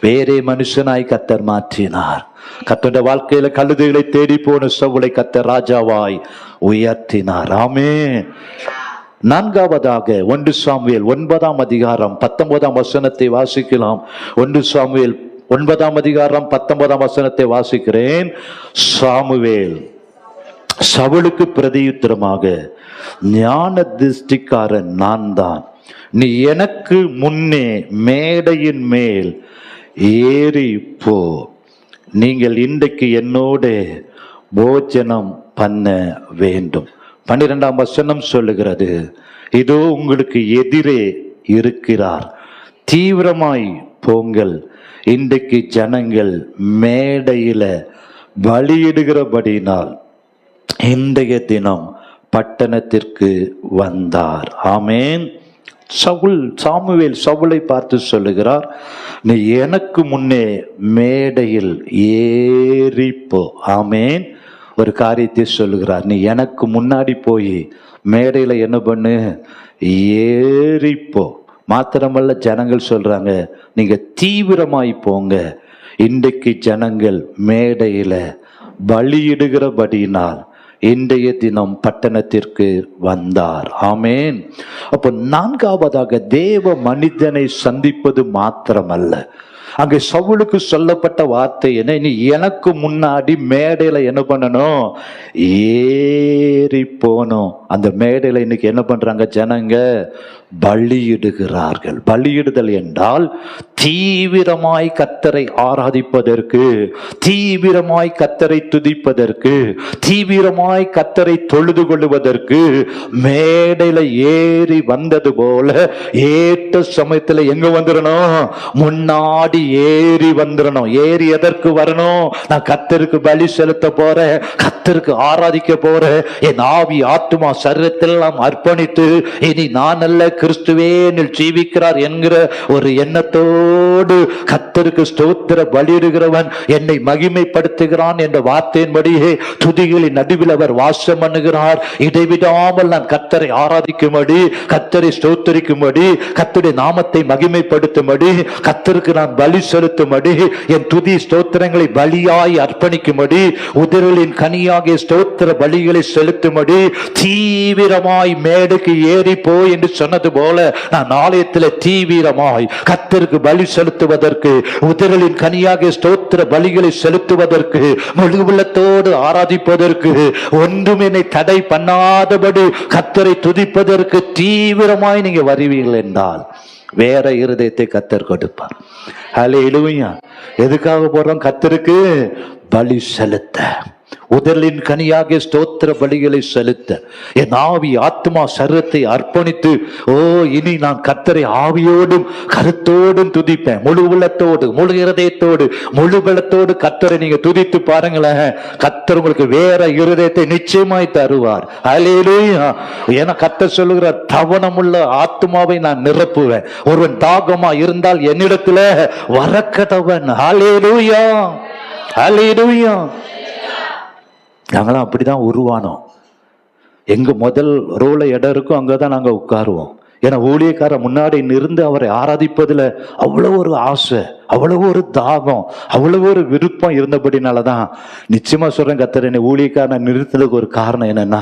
வேறே மனுஷனாய் கர்த்தர் மாற்றினார். கர்த்தருடைய வாழ்க்கையில கழுதைகளை தேடி போன சவுலை கர்த்தர் ராஜாவாய் உயர்த்தினார். ஆமென். 4வது 1 சாமுவேல் 9 அதிகாரம் 19 வசனத்தை வாசிக்கலாம். 1 சாமுவேல் 9ஆம் அதிகாரம் 19ஆம் வசனத்தை வாசிக்கிறேன். சாமுவேல் சவுலுக்கு பிரதியுத்தரமாக, ஞான திருஷ்டிக்காரன் நான் தான். நீ எனக்கு முன்னே மேடையின் மேல் ஏறி போ. நீங்கள் இன்றைக்கு என்னோட போஜனம் பண்ண வேண்டும். 12ஆம் வசனம் சொல்லுகிறது, இதோ உங்களுக்கு எதிரே இருக்கிறார், தீவிரமாய் போங்கள். இன்றைக்கு ஜனங்கள் மேடையில பலியிடுகிறபடினால் இன்றைய தினம் பட்டணத்திற்கு வந்தார். ஆமேன். சாமுவேல் சவுலை பார்த்து சொல்லுகிறார், நீ எனக்கு முன்னே மேடையில் ஏறிப்போ. ஆமேன். ஒரு காரியத்தை சொல்லுகிறார், நீ எனக்கு முன்னாடி போய் மேடையில் என்ன பண்ணு, ஏறிப்போ. மாத்திரமல்ல, ஜனங்கள் சொல்றாங்க, நீங்க தீவிரமாய் போங்க. இன்றைக்கு ஜனங்கள் மேடையில பலியிடுகிறபடியினால் இன்றைய தினம் பட்டணத்திற்கு வந்தார். ஆமேன். அப்போ 4வதாக தேவ மனிதனை சந்திப்பது மாத்திரமல்ல, அங்கே சவுலுக்கு சொல்லப்பட்ட வார்த்தை என்ன, நீ எனக்கு முன்னாடி மேடையில என்ன பண்ணணும், ஏறி போனோம். அந்த மேடையில இன்னைக்கு என்ன பண்றாங்க ஜனங்க, பலியிடுகிறார்கள். பலியிடுதல் என்றால் தீவிரமாய் கர்த்தரை ஆராதிப்பதற்கு, தீவிரமாய் கர்த்தரை துதிப்பதற்கு, தீவிரமாய் கர்த்தரை தொழுது கொள்வதற்கு மேடையில ஏறி வந்தது போல ஏற்ற சமயத்துல எங்க வந்துடணும், முன்னாடி ஏறி வந்துடணும். ஏறி எதற்கு வரணும், நான் கர்த்தருக்கு பலி செலுத்த போறேன், கர்த்தருக்கு ஆராதிக்க போறேன், என் ஆவி ஆத்துமா சரீரத்தெல்லாம் அர்ப்பணித்து இனி நான் அல்ல கிறிஸ்துவே என்னில் ஜீவிக்கிறார் என்கிற ஒரு எண்ணத்தோடு கர்த்தருக்கு ஸ்தோத்திர பலியிடுகிறவன் என்னை மகிமைப்படுத்துகிறான் என்ற வார்த்தையின்படியே துதிகளின் நடுவில் அவர் வாசம் பண்ணுகிறார். இடைவிடாமல் நான் கர்த்தரை ஆராதிக்கும்படி, கர்த்தரை ஸ்தோத்தரிக்கும்படி, கர்த்தருடைய நாமத்தை மகிமைப்படுத்தும்படி, கர்த்தருக்கு நான் பலி செலுத்தும்படி, என் துதி ஸ்தோத்திரங்களை பலியாய் அர்ப்பணிக்கும்படி, உதறலின் கனியாகிய ஸ்தோத்திர பலிகளை செலுத்தும்படி தீவிரமாய் மேடைக்கு ஏறி போய் என்று சொன்னது போல நான் ஆலயத்தில் தீவிரமாய் கர்த்தருக்கு பலி செலுத்துவதற்கு, உதறலின் கனியாகிய ஸ்தோத்திர பலிகளை செலுத்துவதற்கு, முழு உள்ளத்தோடு ஆராதிப்பதற்கு, ஒன்றும் என்னை தடை பண்ணாதபடி கர்த்தரை துதிப்பதற்கு தீவிரமாய் நீங்க வருவீர்கள் என்றால் வேற இருதயத்தை கர்த்தர் கொடுப்பார். ஹல்லேலூயா. எதுக்காக போறோம், கர்த்தருக்கு பலி செலுத்த, உதலின் கனியாகிய ஸ்தோத்திர பலிகளை செலுத்த, என் ஆவி ஆத்மா சரீரத்தை அர்ப்பணித்து, ஓ இனி நான் கர்த்தரை ஆவியோடும் கருத்தோடும் துதிப்பேன். முழு உள்ளத்தோடு, முழு இருதயத்தோடு, முழு பலத்தோடு கர்த்தரை நீங்க துதித்து பாருங்களேன். கர்த்தர் உங்களுக்கு வேற இருதயத்தை நிச்சயமாய் தருவார். ஹல்லேலூயா. ஏன்னா கர்த்தர் சொல்லுகிறார், தவணமுள்ள ஆத்மாவை நான் நிரப்புவேன். ஒருவன் தாகமா இருந்தால் என்னிடத்துல வரக்கடவன். ஹல்லேலூயா, ஹல்லேலூயா. நாங்களாம் அப்படிதான் உருவானோம். எங்க முதல் ரோல இடம் இருக்கும், அங்கதான் நாங்க உட்காருவோம். ஏன்னா ஊழியக்காரர் முன்னாடி நின்று அவரை ஆராதிப்பதுல அவ்வளவு ஒரு ஆசை, அவ்வளவு ஒரு தாகம், அவ்வளவு ஒரு விருப்பம் இருந்தபடினாலதான் நிச்சயமா சொல்றேன், கர்த்தர் என்னை ஊழியக்காரனை நிறுத்தலுக்கு ஒரு காரணம் என்னன்னா,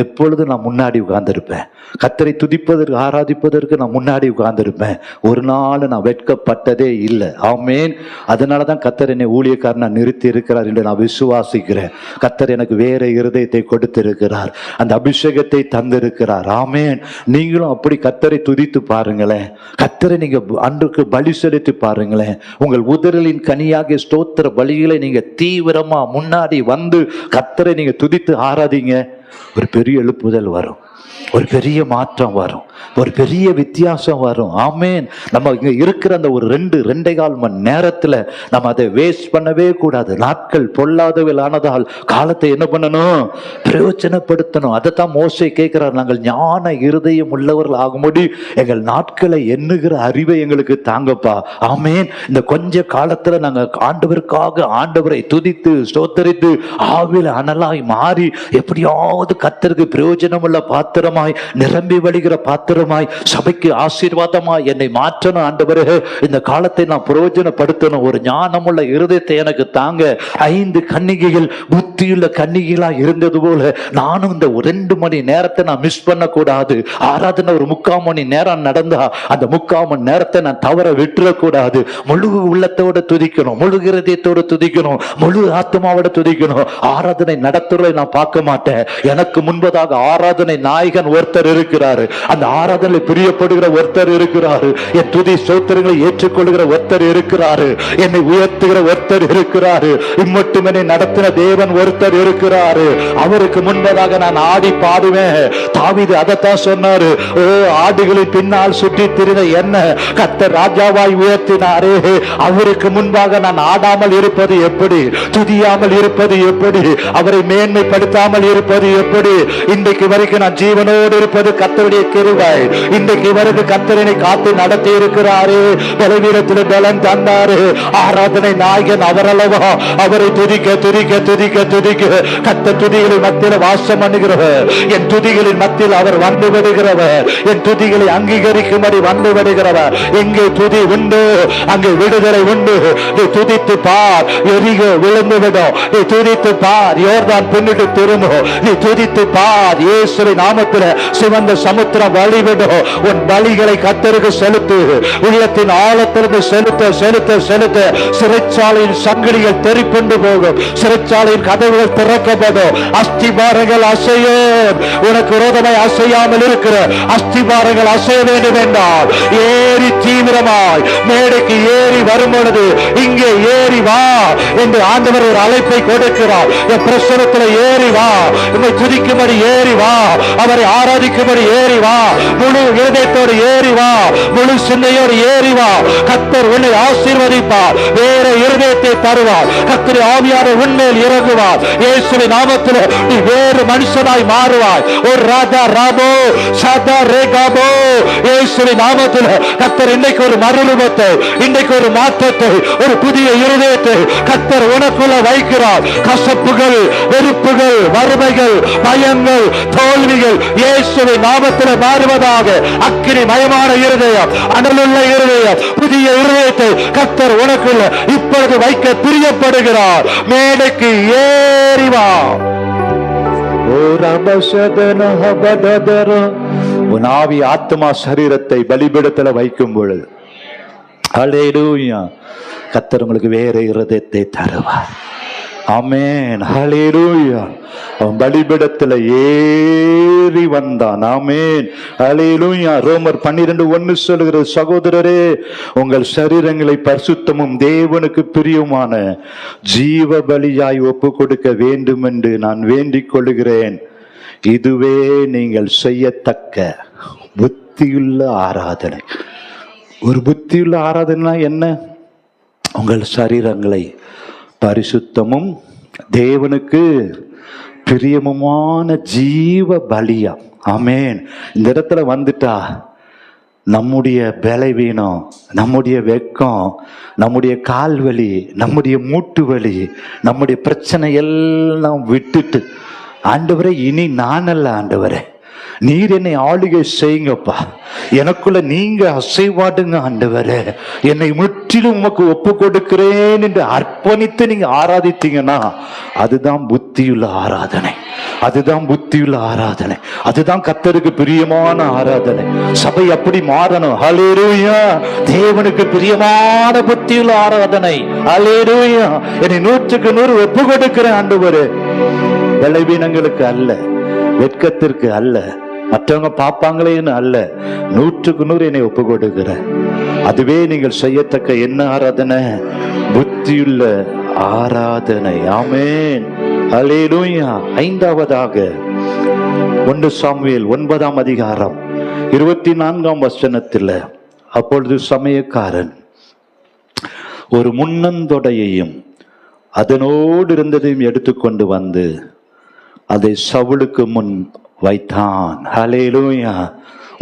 எப்பொழுதும் நான் முன்னாடி உட்கார்ந்துருப்பேன். கர்த்தரை துதிப்பதற்கு, ஆராதிப்பதற்கு நான் முன்னாடி உட்கார்ந்துருப்பேன். ஒரு நாள் நான் வெட்கப்பட்டதே இல்லை. ஆமேன். அதனாலதான் கர்த்தர் என்னை ஊழியக்காரனை நிறுத்தி இருக்கிறார் என்று நான் விசுவாசிக்கிறேன். கர்த்தர் எனக்கு வேற இருதயத்தை கொடுத்திருக்கிறார், அந்த அபிஷேகத்தை தந்திருக்கிறார். ஆமேன். நீங்களும் அப்படி கர்த்தரை துதித்து பாருங்களேன். கர்த்தரை நீங்க அன்றுக்கு பலி செலுத்தி பாருங்களேன். உங்கள் உதறலின் கனியாகிய ஸ்தோத்திர பலிகளை நீங்க தீவிரமா முன்னாடி வந்து கர்த்தரை நீங்க துதித்து ஆராதிங்க. ஒரு பெரிய எழுப்புதல் வரும், ஒரு பெரிய மாற்றம் வரும், ஒரு பெரிய வித்தியாசம் வரும். ஆமேன். நம்ம இங்க இருக்கிற அந்த ஒரு 2.5 மணி நேரத்துல நம்ம அதை வேஸ்ட் பண்ணவே கூடாது. நாட்கள் பொல்லாதவில் ஆனதால் காலத்தை என்ன பண்ணணும், பிரயோஜனப்படுத்தணும். அதைத்தான் மோசே கேட்கிறார், நாங்கள் ஞான இருதயம் உள்ளவர்கள் ஆகும்படி எங்கள் நாட்களை எண்ணுகிற அறிவை எங்களுக்கு தாங்கப்பா. ஆமேன். இந்த கொஞ்ச காலத்துல நாங்க ஆண்டவருக்காக ஆண்டவரை துதித்து ஸ்தோத்தரித்து ஆவில அனலாய் மாறி எப்படியாவது கர்த்தருக்கு பிரயோஜனம் உள்ள பாத்திரமாய், நிரம்பி வழிகிற பாத்திரமாய், சபைக்கு ஆசீர்வாதமாய் என்னை மாற்றணும் ஆண்டவரே. இந்த காலத்தை நான் பிரயோஜனப்படுத்தணும். ஒரு ஞானமுள்ள இருதயத்தை எனக்கு தாங்க. 5 கன்னிகைகள் புத்தியுள்ள கன்னிகைகளா இருந்தது போல நானும் இந்த 2 மணி நேரத்தை நான் மிஸ் பண்ண கூடாது. ஆராதனை ஒரு 3/4 மணி நேரம் நடந்தா அந்த 3/4 மணி நேரத்தை நான் தவற விட்டுறக்கூடாது. முழு உள்ளத்தோட துதிக்கணும், முழு இருதயத்தோட துதிக்கணும், முழு ஆத்மாவோட துதிக்கணும். ஆராதனை நடத்துறதை நான் பார்க்க மாட்டேன். எனக்கு முன்பதாக ஆராதனை நாயகன் ஒருத்தர் இருக்கிறாரு. அந்த ஆராதனை பிரியப்படுகிற ஒருத்தர் இருக்கிறாரு. என் துதி ஸ்தோத்திரங்களை ஏற்றுக்கொள்கிற ஒருத்தர் இருக்கிறாரு. என்னை உயர்த்துகிற ஒருத்தர் இருக்கிறாரு. இம்மட்டும் என்னை நடத்தின தேவன் ஒருத்தர் இருக்கிறாரு. அவருக்கு முன்பதாக நான் ஆடி பாடுவேன். தாவீது அதைத்தான் சொன்னாரு. ஓ, ஆடுகளின் பின்னால் சுற்றி திரிந்த என்ன கர்த்தர் ராஜாவாய் உயர்த்தினாரே, அவருக்கு முன்பாக நான் ஆடாமல் இருப்பது எப்படி, துதியாமல் இருப்பது எப்படி, அவரை மேன்மைப்படுத்தாமல் இருப்பது எப்படி? இன்றைக்கு வரைக்கும் நான் ஜீவனோடு இருப்பது கர்த்தருடைய கிருபை. இன்றைக்கு வரைக்கும் கர்த்தரனை காத்து நடத்தி இருக்கிறாரு. பலவீனத்தில் பலன் தந்தாரு. ஆராதனை நாயகன் அவரல்லவா. அவரை துதிக்க துதிக்க துதிக்க துதிக்க கர்த்தர் துதிகளின் மத்தியில் வாசம் பண்ணுகிறவர். என் துதிகளின் மத்தியில் அவர் வந்து விடுகிறவர். என் துதிகளை அங்கீகரிக்கும்படி வந்து விடுகிறவர். எங்கே துதி உண்டு அங்கே விடுதலை உண்டு. நீ துதித்து பார், எரிகோ விழுந்து விடும். நீ துதித்து பார், யோர்தான் பின்னிட்டு திரும்பும். நீ துதித்து பார், இயேசுவின் நாமத்தில் சிவந்த சமுத்திரம் வழிவிடும். உன் பலிகளை கர்த்தருக்கு செலுத்து. உள்ளத்தின் ஆழத்திலிருந்து செலுத்த செலுத்த செலுத்த சிறைச்சாலையின் சங்கிலிகள் தெறிப்புண்டு போகும். சிறைச்சாலையின் கதவுகள் திறக்கப்படும். அஸ்திபாரங்கள் அசையும். உனக்கு விரோதமாய் அசையாமல் இருக்கிற அஸ்திபாரங்கள் அசைய வேண்டும் என்றால் ஏறி தீவிரமாய் மேடைக்கு ஏறி வரும் பொழுது இங்கே ஏறி வா என்று ஆண்டவர் ஒரு அழைப்பை கொடுக்கிறார். என் பிரசனத்தில் ஏறி வா, உன்னை துதிக்கும்படி ஏறி வா, அவரை ஆராதிக்கும்படி ஏறி வா, முழு இருதயத்தோடு ஏறி வா, முழு சிந்தையோடு ஏறி வா. கர்த்தர் உன்னை ஆசீர்வதிப்பார், வேற இருதயத்தை தருவார். கர்த்தர் ஆவியானவர் உன்மேல் இறங்குவார். இயேசுவின் நாமத்தில் நீ வேறு மனுஷனாய் மாறுவாய். ஒரு ராஜா ராபோ சதா ரேகாபோ. இயேசுவின் நாமத்தில் கர்த்தர் இன்னைக்கு ஒரு மறுரூபத்தை, இன்னைக்கு ஒரு மாற்றத்தை, ஒரு புதிய இருதயத்தை கர்த்தர் உனக்குள்ள வைக்கிறார். கசப்புகள், வெறுப்புகள், வறுமைகள், பயங்கள், தோல்விகள் இயேசுவின் நாமத்தில் மாறுவதாக. அக்கினி மயமான இருதயம், அனலுள்ள இருதயம், புதிய இருதயத்தை கர்த்தர் உனக்குள்ள இப்பொழுது வைக்க பிரியப்படுகிறார். மேடைக்கு ஏறி வா. உன் ஆவி ஆத்மா சரீரத்தை பலிபீடத்தில் வைக்கும் பொழுது ஹல்லேலூயா, கர்த்தர் உங்களுக்கு வேற இருதயத்தை தருவார். ஆமென், ஹல்லேலூயா. அவன் பலிபீடத்தில் ஏறி வந்தான். ஆமென், ஹல்லேலூயா. ரோமர் 12:1 சொல்லுகிறது, சகோதரரே, உங்கள் சரீரங்களை பரிசுத்தமும் தேவனுக்கு பிரியமான ஜீவ பலியாய் ஒப்பு கொடுக்க வேண்டும் என்று நான் வேண்டிக் கொள்கிறேன். இதுவே நீங்கள் செய்யத்தக்க புத்தியுள்ள ஆராதனை. ஒரு புத்தியுள்ள ஆராதனை என்ன? உங்கள் சரீரங்களை பரிசுத்தமும் தேவனுக்கு பிரியமுமான ஜீவ பலியா. ஆமென். இந்த இடத்துல வந்துட்டா நம்முடைய பலவீனம், நம்முடைய வெட்கம், நம்முடைய கால் வலி, நம்முடைய மூட்டு வலி, நம்முடைய பிரச்சனை எல்லாம் விட்டுட்டு, ஆண்டவரே இனி நான் அல்ல ஆண்டவரே, நீர் என்னை ஆளுகை செய்யுங்கப்பா, எனக்குள்ள நீங்க அசைவாடுங்க ஆண்டவரே, என்னை முற்றிலும் உமக்கு ஒப்பு கொடுக்கிறேன் என்று அர்ப்பணித்து நீங்க ஆராதித்தீங்கன்னா அதுதான் புத்தியுள்ள ஆராதனை. அதுதான் புத்தியுள்ள ஆராதனை. அதுதான் கர்த்தருக்கு பிரியமான ஆராதனை. சபை அப்படி மாறணும். ஹல்லேலூயா. தேவனுக்கு பிரியமான புத்தியுள்ள ஆராதனை. ஹல்லேலூயா. என்னை 100க்கு 100 ஒப்பு கொடுக்கிறேன் ஆண்டவரே. பலவீனங்களுக்கு அல்ல, வெட்கத்திற்கு அல்ல, மற்றவங்க பார்ப்பாங்களேன்னு அல்ல, 100க்கு 100 என்னை ஒப்பு கொடுக்கிற. அதுவே நீங்கள் செய்யத்தக்க என்ன ஆராதனை? புத்தியுள்ள ஆராதனை. ஆமென், ஹல்லேலூயா. 5வதாக 1 சாமுவேல் 9ஆம் அதிகாரம் 24ஆம் வசனத்தில், அப்பொழுது சமயக்காரன் ஒரு முன்னந்தொடையையும் அதனோடு இருந்ததையும் எடுத்துக்கொண்டு வந்து அதை சவுலுக்கு முன் வைத்தான். ஹல்லேலூயா.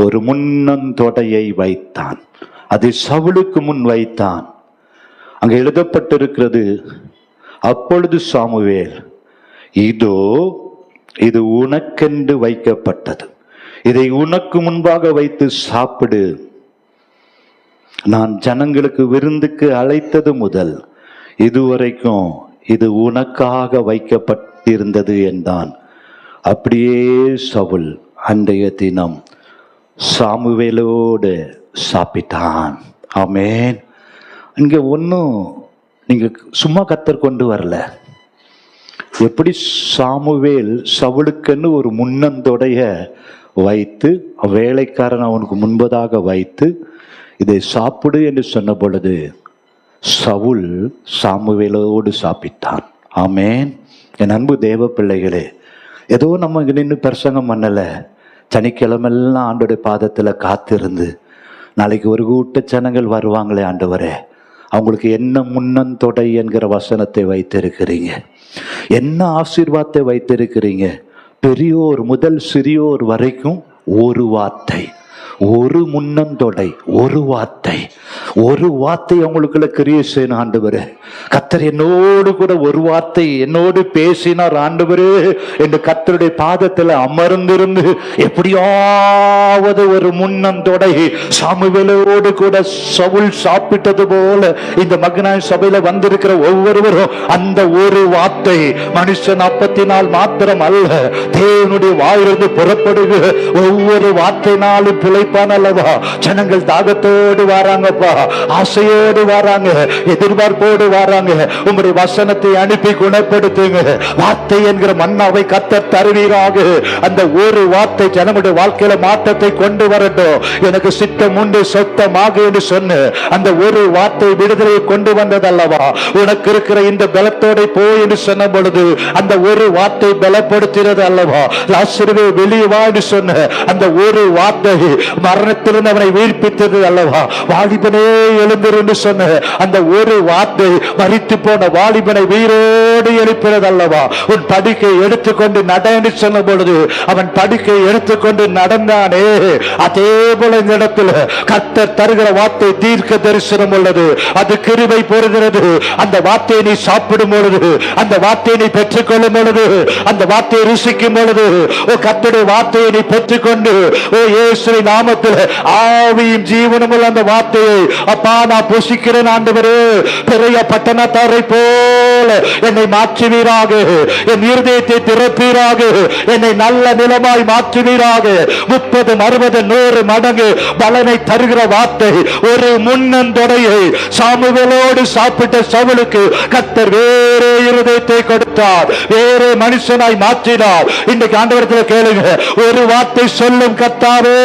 ஒரு முன்னந்தொடையை வைத்தான், அதை சவுலுக்கு முன் வைத்தான். அங்க எழுதப்பட்டிருக்கிறது, அப்பொழுது சாமுவேல், இதோ இது உனக்கென்று வைக்கப்பட்டது, இதை உனக்கு முன்பாக வைத்து சாப்பிடு. நான் ஜனங்களுக்கு விருந்துக்கு அழைத்தது முதல் இதுவரைக்கும் இது உனக்காக வைக்கப்பட்டிருந்தது என்றான். அப்படியே சவுல் அன்றைய தினம் சாமுவேலோடு சாப்பிட்டான். ஆமென். இங்க ஒன்றும் நீங்க சும்மா கத்தர் கொண்டு வரல. எப்படி சாமுவேல் சவுலுக்குன்னு ஒரு முன்னந்தொடைய வைத்து வேலைக்காரன் அவனுக்கு முன்பதாக வைத்து இதை சாப்பிடு என்று சொன்ன பொழுது சவுல் சாமுவேலோடு சாப்பிட்டான். ஆமென். என் அன்பு தேவ பிள்ளைகளே, ஏதோ நம்ம இங்க நின்று பிரசங்கம் பண்ணல, சனிக்கிழமெல்லாம் ஆண்டோடைய பாதத்துல காத்திருந்து நாளைக்கு ஒரு கூட்ட ஜனங்கள் வருவாங்களே ஆண்டவரே, அவங்களுக்கு என்ன முன்னந்தொடை என்கிற வசனத்தை வைத்திருக்கிறீங்க, என்ன ஆசீர்வாதத்தை வைத்திருக்கிறீங்க. பெரியோர் முதல் சிறியோர் வரைக்கும் ஒரு வார்த்தை, ஒரு முன்னந்தொடை, ஒரு வார்த்தை, ஒரு வார்த்தை அவங்களுக்குள்ள கிரியை செய்யணும். ஆண்டவரே, கர்த்தர் என்னோடு கூட ஒரு வார்த்தை என்னோடு பேசினார் ஆண்டவரே என்று கர்த்தருடைய பாதத்தில் அமர்ந்திருந்து எப்படியாவது ஒரு முன்னந்தொடை சாமுவேலோடு கூட சவுல் சாப்பிட்டது போல இந்த மகனாய் சபையில வந்திருக்கிற ஒவ்வொருவரும் அந்த ஒரு வார்த்தை, மனுஷன் அப்பத்தினால் மாத்திரம் அல்ல, தேவனுடைய வாயிலிருந்து புறப்படுகிற ஒவ்வொரு வார்த்தைனாலும் பிழைப்பான் அல்லவா. ஜனங்கள் தாகத்தோடு வராங்கப்பா, ஆசையோடு வராங்க, எதிர்பார்ப்போடு வராங்க. உங்களுடைய வசனத்தை அனுப்பி குணப்படுத்துங்க. வார்த்தை என்கிற மன்னாவை கர்த்தர் தருவீராக. அந்த ஒரு வார்த்தை ஜனங்களுடைய வாழ்க்கையில மாற்றத்தை கொண்டு வரட்டும். எனக்கு சித்தம் உண்டு சொத்தமாக என்று சொன்ன அந்த ஒரு வார்த்தை விடுதலையை கொண்டு வந்தது அல்லவா. உனக்கு இருக்கிற இந்த பலத்தோட போய் என்று சொன்ன பொழுது அந்த ஒரு வார்த்தை பலப்படுத்தினது அல்லவா. லாசருவே வெளியே வா என்று சொன்ன அந்த ஒரு வார்த்தை மரணத்திலிருந்து அவனை வீழ்ப்பித்தது அல்லவா. வாலிபனே எழுந்திரு என்று சொன்ன அந்த ஒரு வார்த்தை மரித்து போன வாலிபனை உயிரோடு எழுப்பினது அல்லவா. உன் படுக்கை எடுத்துக்கொண்டு நட என்று சொன்ன பொழுது அவன் படுக்கை எடுத்துக்கொண்டு நடந்தானே. அதே போல இந்த இடத்துல கர்த்தர் தருகிற வார்த்தை தீர்க்க தரிசனம் உள்ளது, அது கிருபை பொறுகிறது. அந்த வார்த்தையை நீ சாப்பிடும் பொழுது, அந்த வார்த்தையை நீ பெற்றுக்கொள்ளும் பொழுது, அந்த வார்த்தையை ருசிக்கும் பொழுது, ஓ கர்த்தருடைய வார்த்தையை நீ பெற்றுக்கொண்டு ஓ இயேசுவின் நாமத்தில் ஆவியும் ஜீவனும் உள்ள அந்த வார்த்தையை அப்பா நான் புசிக்கிறேன் ஆண்டவரே. பெரிய பட்டணத்தாரை போல என்னை மாற்றுவீராக, என் இருதயத்தை திறப்பீராக, என்னை நல்ல நிலமாய் மாற்றுவீராக. 30, 60, 100 மடங்கு பலனை தருகிற வார்த்தை. ஒரு முன்னந்தொடையை சாமுவேலோடு சாப்பிட்ட சவுலுக்கு கர்த்தர் வேறே இருதயத்தை கொடுத்தார், வேறே மனுஷனாய் மாற்றினார். இன்றைக்கு ஆண்டவரத்தில் கேளுங்க, ஒரு வார்த்தை சொல்லும் கர்த்தாவே,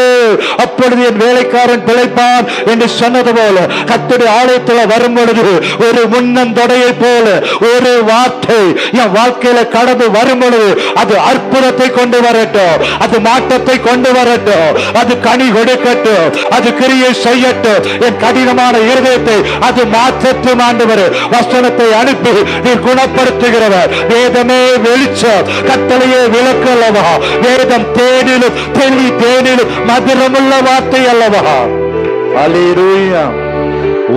அப்பொழுது என் வேலைக்காரன் பிழைப்பான் என்று சொன்னது போல கர்த்தருடைய ஆலயத்தில் வரும் பொழுது ஒரு முன்னந்தொடையை போல ஒரு வார்த்தை என் வாழ்க்கையில கடந்து வரும் பொழுது அது அற்புதத்தை கொண்டு வரட்டும், அது மாற்றத்தை கொண்டு வரட்டும், அது கனி கொடுக்கட்டும், அது கிரியை செய்யட்டும். என் கடினமான இருதயத்தை அது மாற்றட்டும் ஆண்டவர். வசனத்தை அனுப்பி நீர் குணப்படுத்துகிறவர். வேதமே வெளிச்சம், கட்டளையே விளக்கு அல்லவா. வேதம் தேனிலும் தெளி தேனிலும் மதுரமுள்ள வார்த்தை அல்லவா. அல்லேலூயா.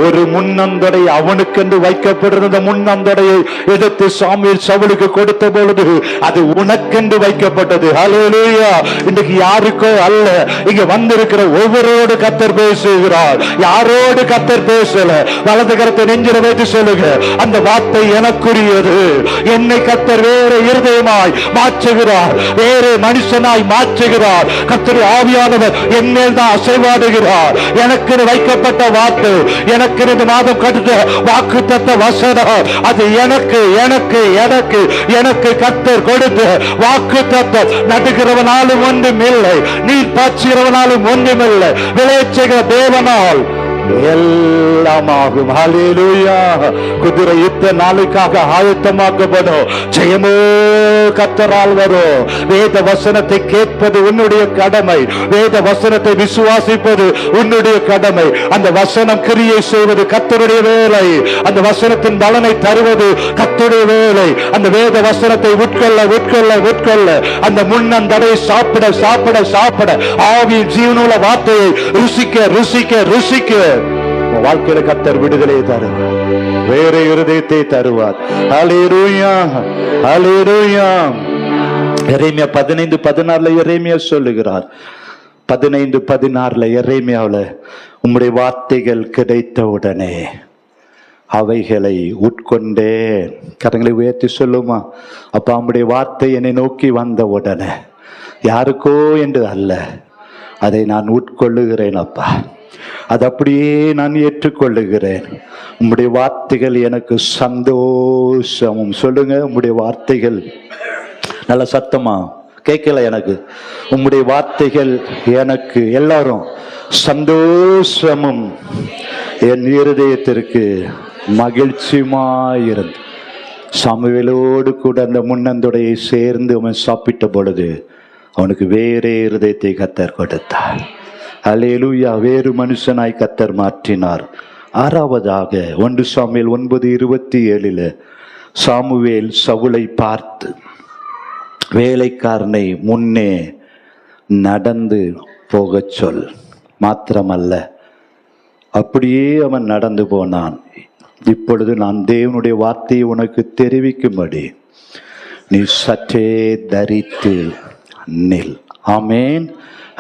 ஒரு முன்னந்தொடை அவனுக்கென்று வைக்கப்படுகிற முன்னந்தொடையை எதிர்த்து சாமுவேல் சவுலுக்கு கொடுத்த பொழுது அது உனக்கென்று வைக்கப்பட்டது. ஹல்லேலூயா. இன்றைக்கு யாருக்கோ அல்ல, இங்க வந்திருக்கிற ஒவ்வொருவரோடு கர்த்தர் பேசுகிறார். யாரோடு கர்த்தர் பேசல, வலது கரத்தை நெஞ்சில வைத்து சொல்லுங்க, அந்த வார்த்தை எனக்குரியது. என்னை கர்த்தர் வேறு இருதயமாய் மாற்றுகிறார், வேறு மனுஷனாய் மாற்றுகிறார். கர்த்தர் ஆவியானவர் என்மேல் தான் அசைவாடுகிறார். எனக்கு வைக்கப்பட்ட வார்த்தை, எனக்கு இந்த மாதம் கட்டுத்த வாக்குத்தத்த வசனம், அது எனக்கு எனக்கு எனக்கு எனக்கு கர்த்தர் கொடுத்த வாக்குத்தத்தம். நடுகிறவனாலும் ஒன்றும் இல்லை, நீர் பாய்ச்சுகிறவனாலும் ஒன்றும் இல்லை, விளைச்செய்கிற தேவனால் எல்லாமாகும். ஹல்லேலூயா. குதிரை யுத்த நாளுக்காக ஆயத்தமாக்கப்படும், ஜெயமோ கர்த்தரால் வரும். வேத வசனத்தை கேட்பது உன்னுடைய கடமை, வேத வசனத்தை விசுவாசிப்பது உன்னுடைய கடமை. அந்த வசனம் கிரியை செய்வது கர்த்தருடைய வேலை, அந்த வசனத்தின் பலனை தருவது கர்த்தருடைய வேலை. அந்த வேத வசனத்தை உட்கொள்ள உட்கொள்ள உட்கொள்ள அந்த முன்னந்தடை சாப்பிட சாப்பிட சாப்பிட ஆவியின் ஜீவனுள்ள வார்த்தையை ருசிக்க ருசிக்க ருசிக்க வாழ்க்கையில கர்த்தர் விடுதலை தருவார், வேற இருதயத்தை தருவார். ஹல்லேலூயா. ஹல்லேலூயா. எரேமியா 15:16 எரேமியா சொல்லுகிறார், 15:16 எரேமியாவில் உம்முடைய வார்த்தைகள் கிடைத்த உடனே அவைகளை உட்கொண்டேன். கரங்களை உயர்த்தி சொல்லுமா? அப்ப உம்முடைய வார்த்தை என்னை நோக்கி வந்த உடனே யாருக்கோ என்று அல்ல, அதை நான் உட்கொள்ளுகிறேன் அப்பா. அது அப்படியே நான் ஏற்றுக்கொள்ளுகிறேன். உம்முடைய வார்த்தைகள் எனக்கு சந்தோஷமும். சொல்லுங்க, உம்முடைய வார்த்தைகள். நல்ல சத்தமா கேட்கல எனக்கு. உம்முடைய வார்த்தைகள் எனக்கு எல்லாரும் சந்தோஷமும் என் இருதயத்திற்கு மகிழ்ச்சியுமாயிருந்து. சாமுவேலோடு கூட அந்த முன்னந்தொடையை சேர்ந்து அவன் சாப்பிட்ட பொழுது அவனுக்கு வேறே இருதயத்தை கர்த்தர் கொடுத்தார். அல்லேலூயா. வேறு மனுஷனாய் கர்த்தர் மாற்றினார். ஆறாவதாக 1 சாமுவேல் 9:27 சாமுவேல் சவுலை பார்த்து வேலைக்காரனை முன்னே நடந்து போகச் சொல். மாத்திரமல்ல, அப்படியே அவன் நடந்து போனான். இப்பொழுது நான் தேவனுடைய வார்த்தையை உனக்கு தெரிவிக்கும்படி நீ சற்றே தரித்து நில். ஆமேன்.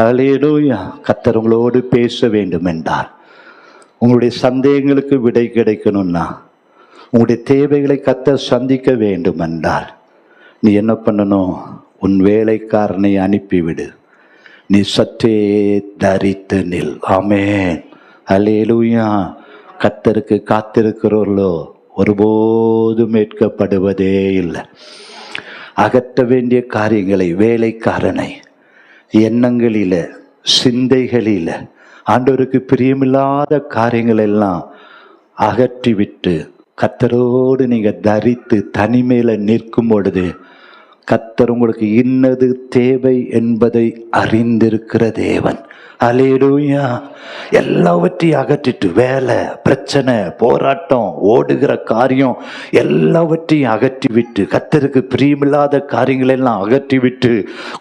அல்லேலூயா. கர்த்தர் உங்களோடு பேச வேண்டும் என்றார். உங்களுடைய சந்தேகங்களுக்கு விடை கிடைக்கணும்னா, உங்களுடைய தேவைகளை கர்த்தர் சந்திக்க வேண்டும் என்றால் நீ என்ன பண்ணணும்? உன் வேலைக்காரனை அனுப்பிவிடு. நீ சற்றே தரித்து நில். ஆமேன். அல்லேலூயா. கர்த்தருக்கு காத்திருக்கிறவர்களோ ஒருபோதும் மீட்கப்படுவதே இல்லை. அகற்ற வேண்டிய காரியங்களை, வேலைக்காரனை எண்ணங்களில, சிந்தைகளில, ஆண்டவருக்கு பிரியமில்லாத காரியங்கள் எல்லாம் அகற்றிவிட்டு கர்த்தரோடு நீங்க தரித்து தனிமையில நிற்கும் பொழுது கர்த்தர் உங்களுக்கு இன்னது தேவை என்பதை அறிந்திருக்கிற தேவன். அல்லேலூயா. எல்லாவற்றையும் அகற்றிட்டு, வேலை, பிரச்சனை, போராட்டம், ஓடுகிற காரியம் எல்லாவற்றையும் அகற்றிவிட்டு, கர்த்தருக்கு பிரியமில்லாத காரியங்கள் எல்லாம் அகற்றிவிட்டு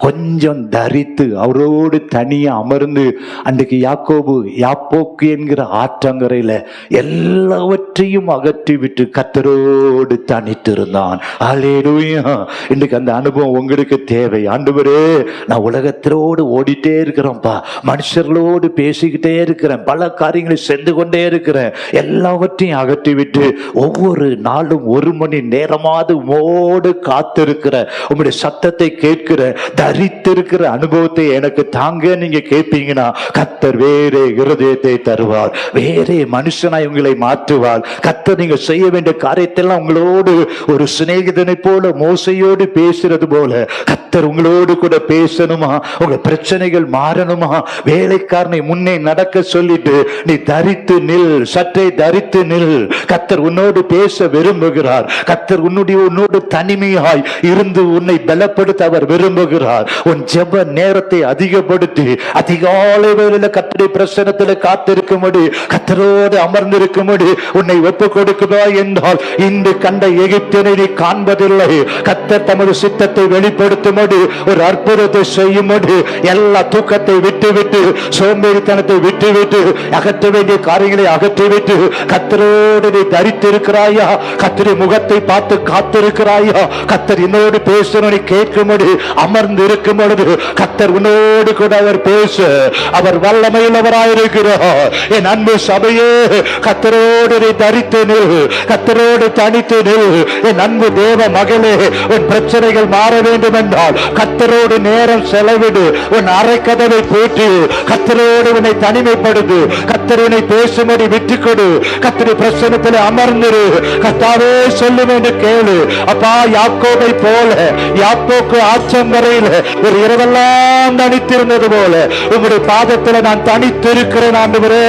கொஞ்சம் தரித்து அவரோடு தனியா அமர்ந்து, அன்றைக்கு யாப்போக்கு என்கிற ஆற்றங்கரையில எல்லாவற்றையும் அகற்றிவிட்டு கர்த்தரோடு தனித்து இருந்தான். அல்லேலூயா. இன்றைக்கு அந்த அனுபவம் உங்களுக்கு தேவை. ஆண்டவரே, நான் உலகத்திலோடு ஓடிட்டே இருக்கிறேன்ப்பா, மனுஷர்களோடு பேசிக்கிட்டே இருக்கிறேன், பல காரியங்களை சென்று கொண்டே இருக்கிறேன், எல்லாவற்றையும் அகற்றிவிட்டு ஒவ்வொரு நாளும் 1 மணி நேரமாவது உம்மோடு காத்திருக்கிற, உங்களுடைய சத்தத்தை கேட்கிற, தரித்திருக்கிற அனுபவத்தை எனக்கு தாங்க நீங்க கேட்பீங்கன்னா கர்த்தர் வேறே இருதயத்தை தருவார், வேறே மனுஷனாய் உங்களை மாற்றுவார். கர்த்தர் நீங்க செய்ய வேண்டிய காரியத்தெல்லாம் உங்களோடு ஒரு சிநேகிதனை போல, மோசையோடு பேசுறது போல கர்த்தர் உங்களோடு கூட பேசணுமா? உங்க பிரச்சனைகள் மாறணுமா? வேலைக்காரனை முன்னே நடக்க சொல்லிட்டு நீ தரித்து நில், சற்றே தரித்து நில். கர்த்தர் உன்னோடு பேச விரும்புகிறார். கர்த்தர் உன்னோடு தனிமையாய் இருந்து உன்னை பலப்படுத்த அவர் விரும்புகிறார். உன் ஜெப நேரத்தை அதிகப்படுத்தி அதிகாலை வேளையில கர்த்தருடைய பிரசன்னத்தில் காத்திருக்கும்படி, கர்த்தரோடு அமர்ந்திருக்கும்படி உன்னை ஒப்புக் கொடுக்குதா என்றால், இன்று கண்ட எகிப்தியனை நீ காண்பதில்லை. கர்த்தர் தமது சித்தத்தை வெளிப்படுத்தும்படி, ஒரு அற்புதத்தை செய்யும்படி, எல்லா தூக்கத்தை விட்டுவிட்டு, சோம்பேறித்தனத்தை விட்டுவிட்டு, அகற்ற வேண்டிய காரியங்களை அகற்றிவிட்டு கர்த்தரோடு நீ தரித்திருக்கிறாயா? கர்த்தருடைய முகத்தை பார்த்து காத்திருக்கிறாயா? கர்த்தர் என்னோடு பேசணும்னு கேட்கும்படி அமர்ந்து இருக்கும் பொழுது கர்த்தர் உன்னோடு கூட அவர் பேச அவர் வல்லமையுள்ளவராயிருக்கிறார். என் அன்பு சபையே, கர்த்தரோடு நீ தரித்து நில், கர்த்தரோடு தனித்து நில். என் அன்பு தேவ மகளே, உன் பிரச்சனைகள் மாற வேண்டும் என்றால் கர்த்தரோடு நேரம் செலவிடு. உன் அறைக்கதவை பூட்டி கர்த்தரோடு உன்னை தனிமைப்படுத்து. கர்த்தரை பேசும்படி விட்டுக்கொடு. கர்த்தருடைய பிரசன்னத்தில் அமர்ந்திரு. கர்த்தாவே சொல்லும் என்று கேளு. அப்பா, யாக்கோபை போல, யாப்போக்கு ஆற்றங்கரையில் ஒரு இரவெல்லாம் தனித்திருந்தது போல உங்களுடைய பாதத்தில் நான் தனித்திருக்கிறேன் ஆண்டவரே,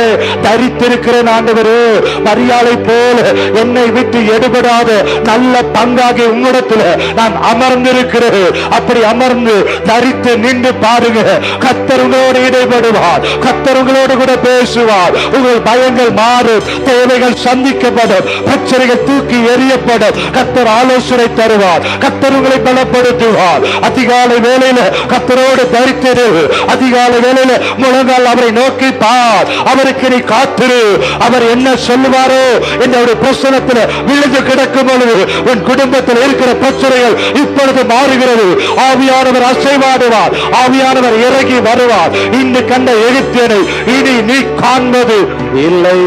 தரித்திருக்கிறேன் ஆண்டவரே. மரியாதை போல என்னை விட்டு எடுபடாத நல்ல பங்காகி உங்களிடத்தில் நான் அமர்ந்திருக்கிறேன். அப்படி அமர்ந்து தரித்து நின்று பாருங்க, கர்த்தர் உங்களோடு இடைபடுவார். கர்த்தர் உங்களோடு கூட பேசுவார். உங்கள் பயங்கள் மாறும், தேவைகள் சந்திக்கப்படும், பிரச்சனைகள் தூக்கி எறியப்படும். கர்த்தர் ஆலோசனை தருவார். கர்த்தர் உங்களை பலப்படுத்துவார். அதிகாலை வேளையில கர்த்தரோடு தரித்திரு. அதிகாலை வேளையில முழங்கால் அவரை நோக்கி பார், அவருக்கு நீ காத்திரு. அவர் என்ன சொல்லுவாரோ என்னுடைய பிரச்சனத்தில் விழுந்து கிடக்கும் பொழுது உன் குடும்பத்தில் இருக்கிற பிரச்சனைகள் இப்பொழுது மாறுகிறது. ஆவியானவர் அசைவாடுவார், ஆவியானவர் இறங்கி வருவார். இன்று கண்ட எகிப்தியனை இனி நீ காண்பது இல்லை.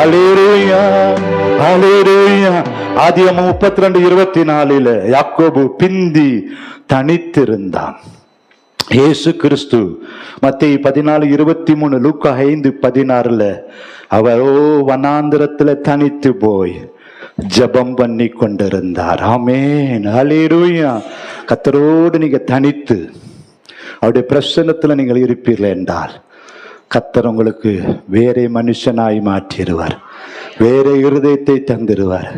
அல்லேலூயா, அல்லேலூயா. ஆதியாகமம் 32:24 யாக்கோபு பிந்தி தனித்திருந்தான். இயேசு கிறிஸ்து மத்தேயு 14:23, லூக்கா 5:16 அவரோ வனாந்திரத்துல தனித்து போய் ஜெபம் பண்ணி கொண்டிருந்தார். ஆமென், அல்லேலூயா. கர்த்தரோடு நீங்க தனித்து அவருடைய பிரசன்னத்துல நீங்கள் இருப்பீர்கள் என்றால் கர்த்தர் உங்களுக்கு வேறே மனுஷனாய் மாற்றிடுவார், வேற இருதயத்தை தந்திருவார்,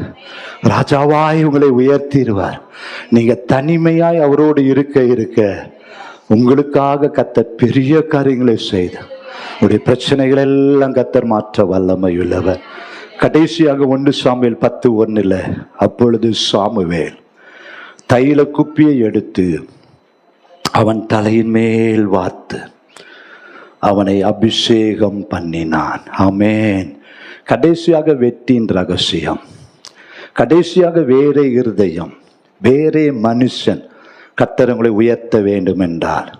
ராஜாவாய் உங்களை உயர்த்திடுவார். நீங்க தனிமையாய் அவரோடு இருக்க இருக்க உங்களுக்காக கர்த்தர் பெரிய காரியங்களை செய்து உடைய பிரச்சனைகள் எல்லாம் கர்த்தர் மாற்ற வல்லமை உள்ளவர். கடைசியாக 1 சாமுவேல் 10:1 அப்பொழுது சாமுவேல் தைல குப்பியை எடுத்து அவன் தலையின் மேல் வார்த்து அவனை அபிஷேகம் பண்ணினான். ஆமென். கடைசியாக வெற்றியின் ரகசியம், கடைசியாக வேறே இருதயம், வேறே மனுஷன் கர்த்தர் உங்களை உயர்த்த வேண்டும் என்றால்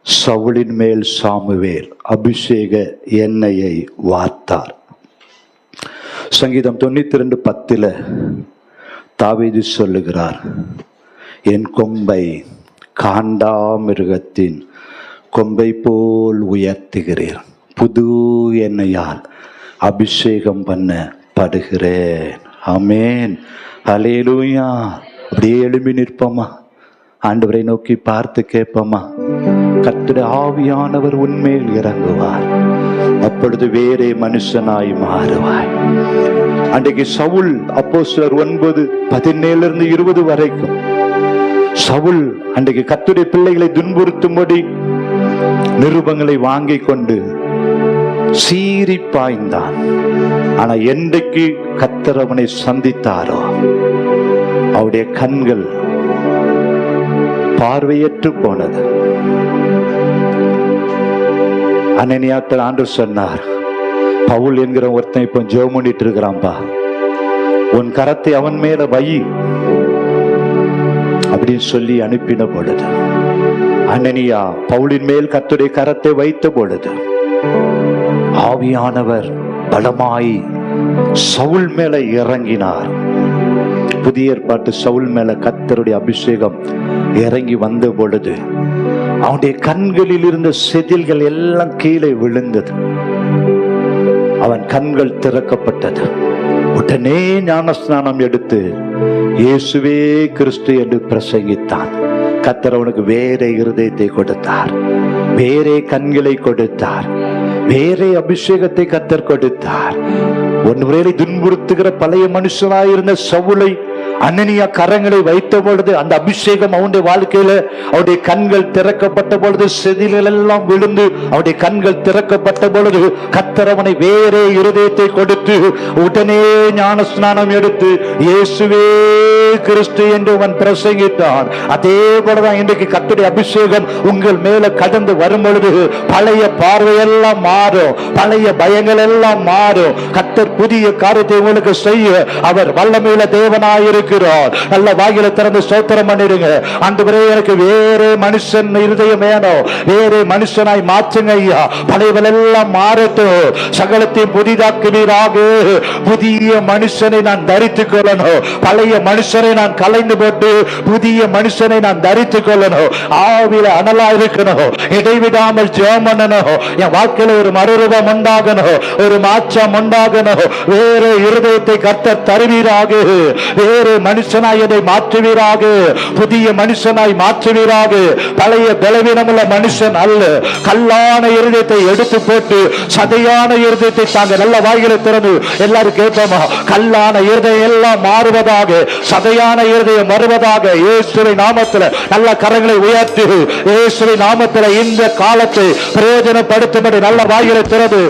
சவுலின் மேல் சாமுவேல் அபிஷேக எண்ணெயை வார்த்தார். சங்கீதம் 92:10 தாவீது சொல்லுகிறார், என் கொம்பை காண்டாமிருகத்தின் கொம்பை போல் உயர்த்துகிறேன், புது எண்ணெயால் அபிஷேகம் பண்ணப்படுகிறேன். ஆமென், அல்லேலூயா. அப்படியே எழும்பி நிற்போமா, ஆண்டவரை நோக்கி பார்த்து கேட்போமா. கர்த்தருடைய ஆவியானவர் உன்மேல் இறங்குவார், அப்பொழுது வேறே மனுஷனாய் மாறுவாய். அன்றைக்கு சவுல் அப்போஸ்தலர் 9:17-20 வரைக்கும் சவுல் அன்றைக்கு கர்த்தருடைய பிள்ளைகளை துன்புறுத்தும்படி நிருபங்களை வாங்கி கொண்டு சீறி பாய்ந்தான். ஆனா என்றைக்கு கர்த்தர் அவனை சந்தித்தாரோ அவருடைய கண்கள் பார்வையற்று போனது. அனனியாத்தில் ஆண்டவர் சொன்னார், பவுல் என்கிற ஒருத்தன் இப்போ ஜெபம் பண்ணிட்டு இருக்கிறான்பா, உன் கரத்தை அவன் மேல வை அப்படின்னு சொல்லி அனுப்பின பொழுது அனனியா பவுலின் மேல் கர்த்தருடைய கரத்தை வைத்த பொழுது ஆவியானவர் பலமாய் சவுல் மேல இறங்கினார். புதிய ஏற்பாட்டு சவுல் மேல கர்த்தருடைய அபிஷேகம் இறங்கி வந்த பொழுது அவனுடைய கண்களில் இருந்த செதில்கள் எல்லாம் கீழே விழுந்தது. அவன் கண்கள் திறக்கப்பட்டது. உடனே ஞானஸ்நானம் எடுத்து இயேசுவே கிறிஸ்து என்று பிரசங்கித்தான். கர்த்தர் அவனுக்கு வேற இருதயத்தை கொடுத்தார், வேறே கண்களை கொடுத்தார், வேறே அபிஷேகத்தை கர்த்தர் கொடுத்தார். ஒருவேளை துன்புறுத்துகிற பழைய மனுஷனாயிருந்த சவுலை அனனியா கரங்களை வைத்த பொழுது அந்த அபிஷேகம் அவனுடைய வாழ்க்கையில அவருடைய கண்கள் திறக்கப்பட்ட பொழுது செதில்கள் எல்லாம் விழுந்து அவருடைய கண்கள் திறக்கப்பட்ட பொழுது கர்த்தர் அவனை வேறே இருதயத்தை கொடுத்து உடனே ஞான ஸ்நானம் எடுத்து இயேசுவே கிறிஸ்து என்று அவன் பிரசங்கித்தான். அதே போலதான் இன்றைக்கு கர்த்தருடைய அபிஷேகம் உங்கள் மேல கடந்து வரும் பொழுது பழைய பார்வையெல்லாம் மாறும், பழைய பயங்கள் எல்லாம் மாறும். கர்த்தர் புதிய காரியத்தை உங்களுக்கு செய்ய அவர் வல்லமையுள்ள தேவனாயிருக்கிறார். நல்ல வாயில திறந்து ஸ்தோத்திரம் பண்ணிடுங்க. ஆண்டவரே, எனக்கு வேறே மனுஷன் இருதயம் வேணும், வேறே மனுஷனாய் மாற்றுங்க ஐயா. பழையவெல்லாம் மாறட்டும், சகலத்தையும் புதிதாக்குவீராக. புதிய மனுஷனை நான் தரித்துக் கொள்ளணும், பழைய மனுஷனை நான் கலைந்து போட்டு புதிய மனுஷனை நான் தரித்துக் கொள்ளணும். ஆவில அனலா இருக்கணும், இடைவிடாமல் ஜெபம் பண்ணணும். என் வாழ்க்கையில ஒரு மறுரூபம் உண்டாகணும், ஒரு மாற்றம் உண்டாகணும். வேறு இருதயத்தை கர்த்தர் தருவீராக, வேறு மனுஷனாய் என்னை மாற்றுவீராக, புதிய மனுஷனாய் மாற்றுவீராக. பழைய பலவீனமுள்ள மனுஷன் அல்ல, கல்லான இருதயத்தை எடுத்து போட்டு சதையான இருதயத்தை தாங்க. நல்ல வாயிலை திறந்து எல்லாரும் கேட்போமா, கல்லான இருதயம் எல்லாம் மாறுவதாக, சதையான இருதயம் வருவதாக. இயேசுவின் நாமத்தில் நல்ல கரங்களை உயர்த்தி இயேசுவின் நாமத்தில் இந்த காலத்தை பிரயோஜனப்படுத்தும்படி நல்ல வாயிலை திறந்து